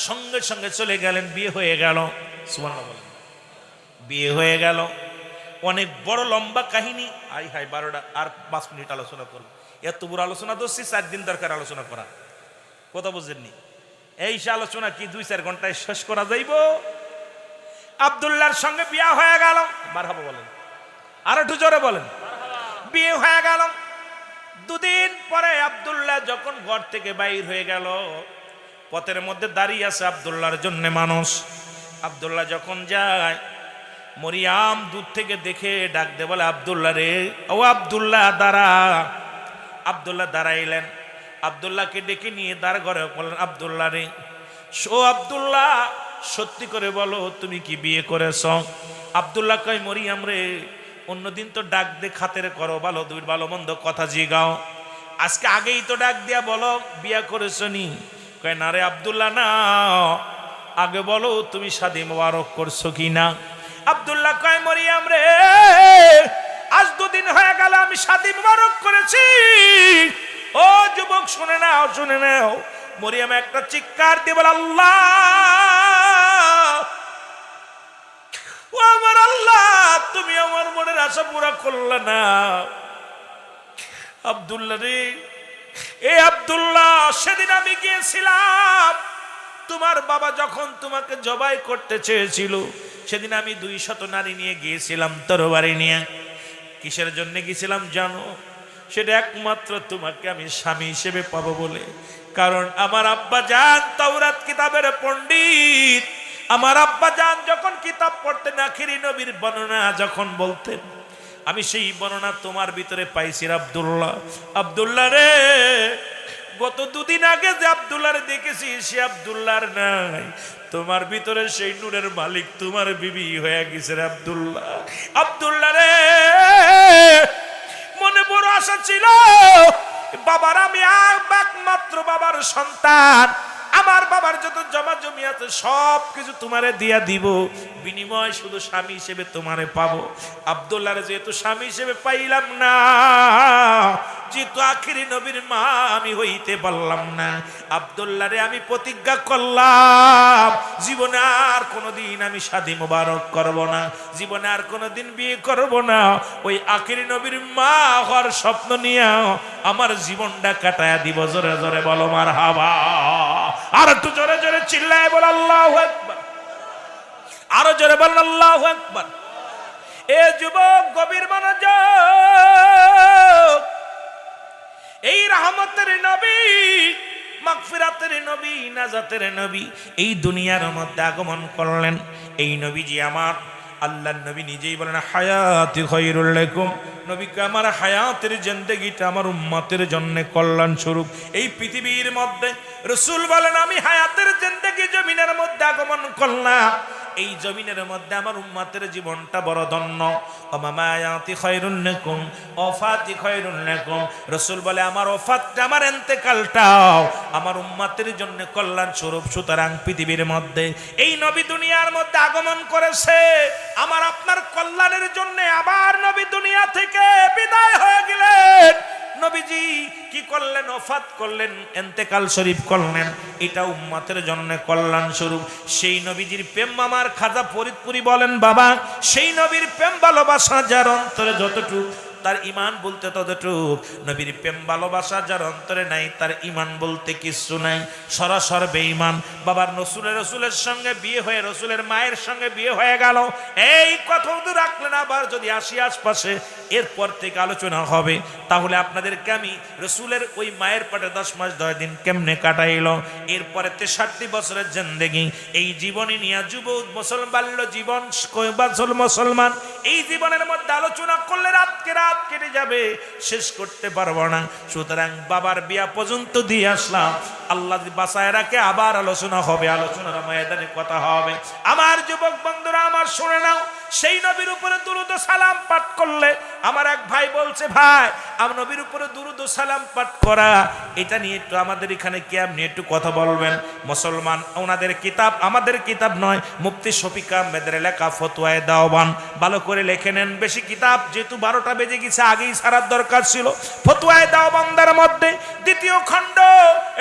সঙ্গে সঙ্গে চলে গেলেন। বিয়ে হয়ে গেল। সুবহানাল্লাহ বলেন। বিয়ে হয়ে গেল। অনেক বড় লম্বা কাহিনী। আই হাই 12টা আর 5 মিনিট আলোচনা করব। এত বড় আলোচনা দোষী 4 দিন দরকার আলোচনা করা। কথা বুঝেননি? এই আলোচনা কি 2-4 ঘন্টায় শেষ করা যাইব? আব্দুল্লাহর সঙ্গে বিয়ে হয়ে গেল। মারহাবা বলেন, আর একটু জোরে বলেন। বিয়ে হয়ে গেল। দুদিন পরে আব্দুল্লাহ যখন ঘর থেকে বাইর হয়ে গেল, পথের মধ্যে দাঁড়িয়ে আছে আব্দুল্লাহর জন্য মানুষ। আব্দুল্লাহ যখন যায়, মরিয়াম দূর থেকে দেখে ডাক দে বলে আব্দুল্লাহ রে, ও আব্দুল্লাহ দাঁড়া। আব্দুল্লাহ দাঁড়াইলেন। আব্দুল্লাহকে ডেকে নিয়ে দাঁড় ঘরে বললেন আব্দুল্লাহ রে, ও আব্দুল্লাহ সত্যি করে বলো তুমি কি বিয়ে করেছ? আব্দুল্লাহ কয় মরিয়াম রে, অন্যদিন তো ডাক দে খাতের করো, ভালো দুই ভালো মন্দ কথা জিগাও, আজকে আগেই তো ডাক দিয়া বলো বিয়ে করেছ নি? কয় না রে আব্দুল্লাহ না, আগে বলো তুমি শাদী মোবারক করছো কি না। আব্দুল্লাহ কয় মরিয়াম রে, আজ 2 দিন হয়ে গেল আমি শাদী মোবারক করেছি। ও যুবক শুনে নাও, শুনে নাও। মরিয়াম একটা চিৎকার দিয়ে বলে আল্লাহ, ও আমার আল্লাহ, তুমি আমার মনের আশা পুরা করলে না। আব্দুল্লাহ রে, এ আব্দুল্লাহ, সেদিন আমি গিয়েছিলাম, তোমার বাবা যখন তোমাকে জবাই করতে চেয়েছিল, সেদিন আমি 200 নারী নিয়ে গিয়েছিলাম তরবারি নিয়ে। কিসের জন্য গিয়েছিলাম জানো? সেটা একমাত্র তোমাকে আমি স্বামী হিসেবে পাবো বলে। কারণ আমার আব্বা জান তাওরাত কিতাবের পণ্ডিত। আমার আব্বা জান যখন কিতাব পড়তেন, আখিরি নবীর বর্ণনা যখন বলতেন, আমি সেই বর্ণনা তোমার ভিতরে পাইছি আব্দুল্লাহ। আব্দুল্লাহ রে, গত 2 দিন আগে যে আব্দুল্লাহরে দেখেছি সে আব্দুল্লাহর নাই, তোমার ভিতরে সেই নূরের মালিক তোমার বিবি হয়ে গেছে রে আব্দুল্লাহ। আব্দুল্লাহ রে, মনে বড় আশা ছিল, বাবার আমি একমাত্র বাবার সন্তান, আমার বাবার যত জমা জমি আছে সব কিছু তোমারে দিয়া দিব, বিনিময় শুধু স্বামী হিসেবে তোমারে পাবো। আব্দুল্লাহরে যেহেতু স্বামী হিসেবে পাইলাম না, যেহেতু আখিরি নবীর মা আমি হইতে পারলাম না, আব্দুল্লাহরে আমি প্রতিজ্ঞা করলাম জীবনে আর কোনোদিন আমি শাদী মোবারক করব না, জীবনে আর কোনোদিন বিয়ে করব না। ওই আখিরি নবীর মা হওয়ার স্বপ্ন নিয়ে আমার জীবনটা কাটায়া দিব। জোরে জোরে বলো মারহাবা। আর একটু জোরে জোরে চিল্লায় বল আল্লাহু আকবার। আরো জোরে বল আল্লাহু আকবার। এ যুবক গভীর মনোযোগ। এই রহমতের নবী মাগফিরাতের নবী, নাজাতের নবী এই দুনিয়ার মধ্যে আগমন করলেন। এই নবীজি আমার আল্লাহর নবী নিজেই বলেন হায়াতি খায়রুল লাকুম, নবীকে আমার হায়াতের জিন্দেগিটা আমার উম্মতের জন্য কল্যাণ স্বরূপ। এই পৃথিবীর মধ্যে রাসূল বলেন আমি হায়াতের জিন্দেগি জমিনের মধ্যে আগমন করলাম, এই জমিনের মধ্যে আমার উম্মতের জীবনটা বড় ধন্য। ওমামায়াতি খায়রুল লাকুম ওয়াফাতি খায়রুল লাকুম, রাসূল বলে আমার ওফাতটা আমার ইন্তেকালটাও আমার উম্মতের জন্য কল্যাণ স্বরূপ। সুতরাং পৃথিবীর মধ্যে এই নবী দুনিয়ার মধ্যে আগমন করেছে আমার আপনার কল্যাণের জন্য। আবার নবী দুনিয়া থেকে বিদায় হয়ে গেলেন। নবীজি কি করলেন? ওফাত করলেন, ইন্তেকাল শরীফ করলেন, এটা উম্মতের জন্য কল্যাণ স্বরূপ। সেই নবীজির প্রেম আমার খাজা ফরিদপুরি বলেন বাবা, সেই নবীর প্রেম ভালোবাসা যার অন্তরে যতটুকু তার ইমান বলতে ততটুক। নবীর প্রেম ভালোবাসা যার অন্তরে নাই তার ইমান বলতে কিছু নাই, সরাসর বেঈমান। বাবার রসুলের সঙ্গে বিয়ে হয়ে রসুলের মায়ের সঙ্গে বিয়ে হয়ে গেল, এই কথা রাখলেন। আবার যদি আসি আশপাশে এরপর থেকে আলোচনা হবে, তাহলে আপনাদেরকে আমি রসুলের ওই মায়ের পেটে 10 মাস 10 দিন কেমনে কাটাইল, এরপরে 63 বছরের জিন্দেগি, এই জীবনী নিয়ে যুবক মুসলমান বাল্য জীবন মুসলমান এই জীবনের মধ্যে আলোচনা করলে রাতকে রাত কেটে যাবে, শেষ করতে পারবো না। সুতরাং বাবার বিয়া পর্যন্ত দিয়ে আসলাম, আল্লাহ বাঁচায় রাখে আবার আলোচনা হবে, আলোচনার ময়দানে কথা হবে। আমার যুবক বন্ধুরা আমার শুনে নাও, সেই নবীর উপরে দুরূদ ও সালাম পাঠ করলে, আমার এক ভাই বলছে ভাই আমার নবীর উপরে দুরূদ ও সালাম পাঠ করা এটা নিয়ে একটু আমাদের এখানে কেমনি একটু কথা বলবেন। মুসলমান ওনাদের কিতাব আমাদের কিতাব নয়, মুফতি শফিক আহমেদের লেখা ফতোয়ায়ে দেওবান, ভালো করে লিখে নেন। বেশি কিতাব যেহেতু 12টা বেজে গেছে আগেই ছাড়ার দরকার ছিল। ফতোয়ায়ে দেওবানদের মধ্যে 2য় খণ্ড,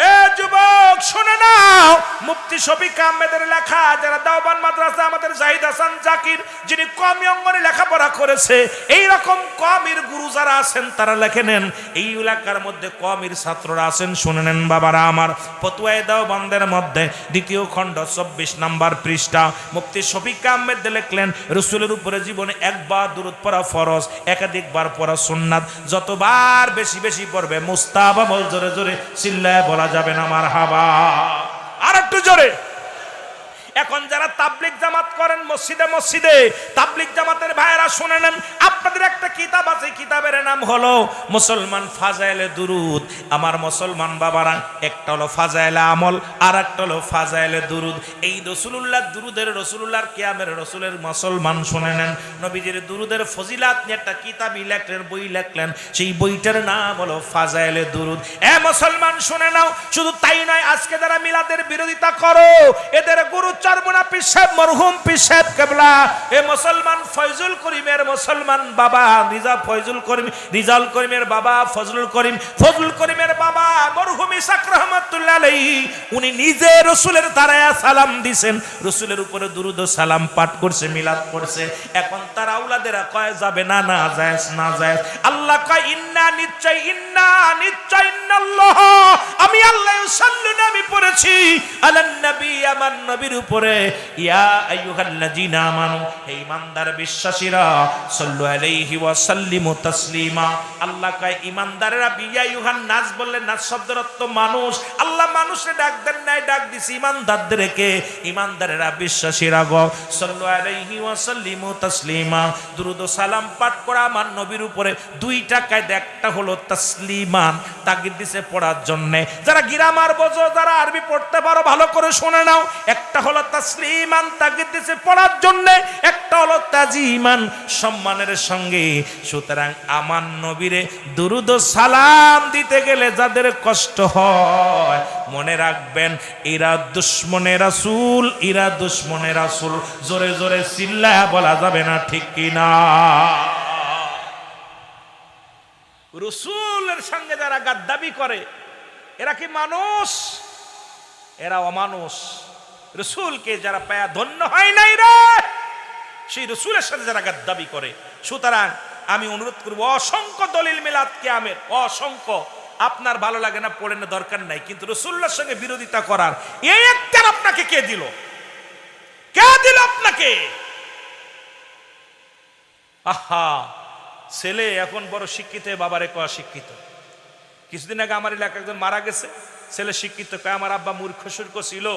এ যুবক শুনে নাও, মুফতি শফিক আহমেদের লেখা, যারা দেওবান মাদ্রাসা আমাদের জাহিদ হাসান জাকির যিনি কওমি অঙ্গনে লেখাপড়া করেছে, এই রকম কওমির গুরু যারা আছেন তারা লিখে নেন। এই এলাকার মধ্যে কওমির ছাত্ররা আছেন, শুনে নেন বাবারা আমার। ফতোয়ায়ে দেওবানদের মধ্যে 2য় খণ্ড 24 নম্বর পৃষ্ঠা, মুফতি শফিক আহমেদ লিখলেন রাসূলের উপরে জীবনে একবার দুরূদ পড়া ফরজ, একাধিকবার পড়া সুন্নাত, যতবার বেশি বেশি পড়বে মুস্তাহাব। বল জোরে জোরে চিল্লায় বলা যাবে না মারহাবা, আর একটু জোরে। এখন যারা তাবলিগ জামাত করেন মসজিদে মসজিদে, তাবলিগ জামাতের ভাইরা শুনে নেন, আপনাদের একটা কিতাব আছে, কিতাবের নাম হলো মুসলমান ফাজাইলে দুরুদ। আমার মুসলমান বাবারা, একটা হলো ফাজাইলে আমল, আর একটা হলো ফাজাইলে দুরুদ। এই রাসূলুল্লাহ দুরুদের, রাসূলুল্লাহর কিয়ামের রাসূলের মুসলমান শুনে নেন, নবীজির দুরুদের ফজিলাত নিয়ে একটা কিতাবই লেখলেন, বই লেখলেন, সেই বইটার নাম হলো ফাজাইলে দুরুদ। এ মুসলমান শুনে নাও, শুধু তাই নয়, আজকে যারা মিলাদের বিরোধিতা করো, এদের গুরু চরমনা পীর সাহেব, মরহুম পীর সাহেব কেবলা, এ মুসলমান ফয়জুল করিমের মুসলমান বাবা রিজাল করিমের বাবা ফজলুল করিমের বাবা মরহুম ইসাক রাহমাতুল্লাহ আলাইহি, উনি নিজে রাসূলের দাঁড়ায়া সালাম দিবেন, রাসূলের উপরে দুরূদ ও সালাম পাঠ করছে, মিলাদ করছে। এখন তার আওলাদেরা কয় যাবে না, না যায় না যায়। আল্লাহ কয় ইন্না নিশ্চয় ইন্নাল্লাহ, আমি আল্লাহ সাল্লাল্লাহু আমি পড়েছি আলান নবী, আমার নবীর উপরে, ইয়া আইয়ুহাল্লাযীনা আমানু, হে ঈমানদার বিশ্বাসীরা, সাল্লু আলাইহি ওয়া সাল্লিমু তাসলিমা। আল্লাহ কয় ঈমানদারেরা, ইয়া আইয়ুহান নাস বললেন, নাস শব্দের অর্থ মানুষ। আল্লাহ মানুষে ডাক দেন নাই, ডাক দিছি ঈমানদারদেরকে, ঈমানদারেরা বিশ্বাসীরা গো, সাল্লু আলাইহি ওয়া সাল্লিমু তাসলিমা। দুরূদ ও সালাম পাঠ করা আমার নবীর উপরে 2টা কায়দা, একটা হলো তাসলিমান, তাগিদ দিছে পড়ার জন্য। যারা গ্রামার বোঝো, যারা আরবি পড়তে পারো ভালো করে শুনে নাও, একটা হলো তাসলিমান, তাগিদ দিছে পড়ার জন্য, একটা হলো তাজিমান, সম্মানের সঙ্গে। সুতরাং আমার নবীরে দুরূদ ও সালাম দিতে গেলে যাদের কষ্ট হয়, মনে রাখবেন এরা দুশমনে রাসূল, এরা দুশমনে রাসূল। জোরে জোরে চিল্লায়া বলা যাবে না, ঠিক কিনা? রাসূলের সঙ্গে যারা গাদ্দাবি করে, এরা কি মানুষ? এরা অমানুষ। রাসূলকে যারা পায়া ধন্য হয় নাই রে, সেই রাসূলের সাথে যারা গাদ্দাবি করে। সুতরাং আমি অনুরোধ করব, অসংখ্য দলিল মিলাদ কিয়ামের, অসংখ্য, আপনার ভালো লাগে না পড়েন, দরকার নাই, কিন্তু রাসূলুল্লাহর সঙ্গে বিরোধিতা করার এই একটা আপনাকে কে দিল? কে দিল আপনাকে? আহা, ছেলে এখন বড় শিক্ষিত, বাবারে কয়া শিক্ষিত। কিছুদিন আগে আমার এলাকায় একজন মারা গেছে, ছেলে শিক্ষিত, কয় আমার আব্বা মূর্খ সুর্খ ছিল,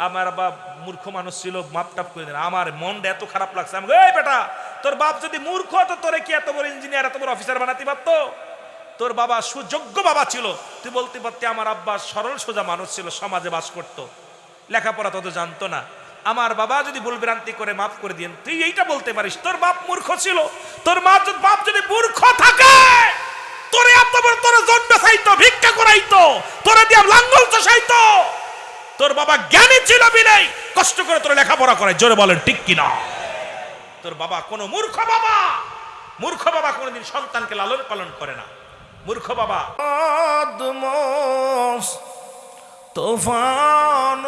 আমার আব্বা মূর্খ মানুষ ছিল, মাপ টাপ করে দেন। আমার মনটা এত খারাপ লাগছে, আমি এই বেটা তোর বাপ যদি মূর্খ হতো তোরে কি এত বড় ইঞ্জিনিয়ার এত বড় অফিসার বানাতে পারতো? তোর বাবা সুযোগ্য বাবা ছিল, তুই বলতে পারতি আমার আব্বা সরল সোজা মানুষ ছিল, সমাজে বাস করতো, লেখাপড়া তত জানতো না। আমার বাবা যদি ভুল ভ্রান্তি করে মাফ করে দিয়েন, তুই এইটা বলতে পারিস তোর বাপ মূর্খ ছিল? তোর বাপ যদি মূর্খ থাকে তোরে এত বড় তোর জন্ম চাইতো, ভিক্ষা করাইতো, তোরে দিয়ে লাঙ্গল চষাইতো। তোর বাবা জ্ঞানী ছিল বিলাই কষ্ট করে তোর লেখাপড়া করায়। জোরে বলেন ঠিক কিনা? তোর বাবা কোনো মূর্খ বাবা কোনোদিন সন্তানকে লালন পালন করে না। মূর্খ বাবা তোফান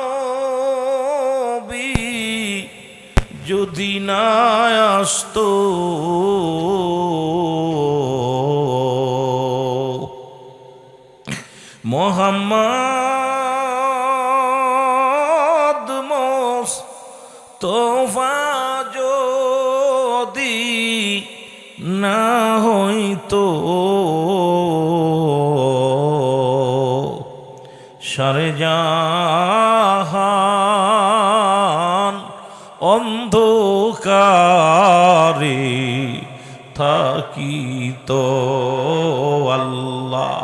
যদি না আসতো মোহাম্মদ মোস্তফা যদি না হইতো সারে জাহান অন্ধকারে থাকিতো আল্লাহ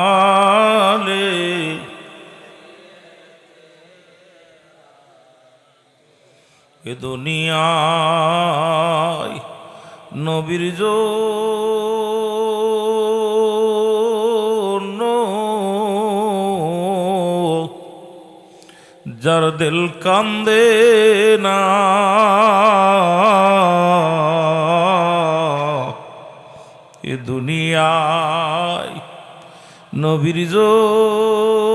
আলালে এ দুনিয়ায় নবীর জন্য যার দিল কান্দে না, এ দুনিয়ায় নবীর জন্য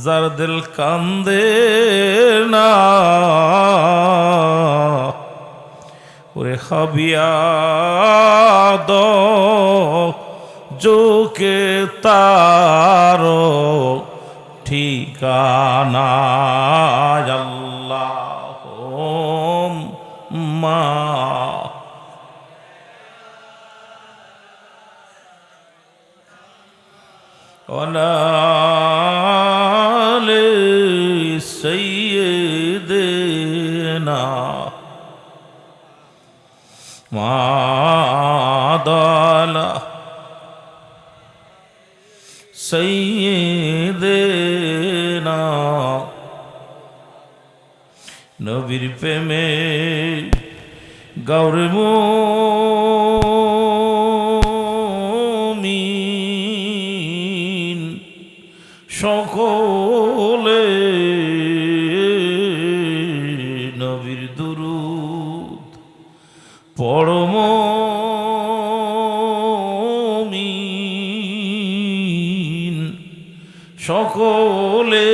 যার দিল কান্দে না, ওরে হাবিয়াদ জোকে তার ঠিকানা আল্লাহুম্মা ওয়ালা আলি সাইয়্যিদিনা মাদালা সাইয়্যিদিনা। নবীর প্রেমে গাওরে মুমিন সকলে নবীর দুরূদ পড়ো মুমিন সকলে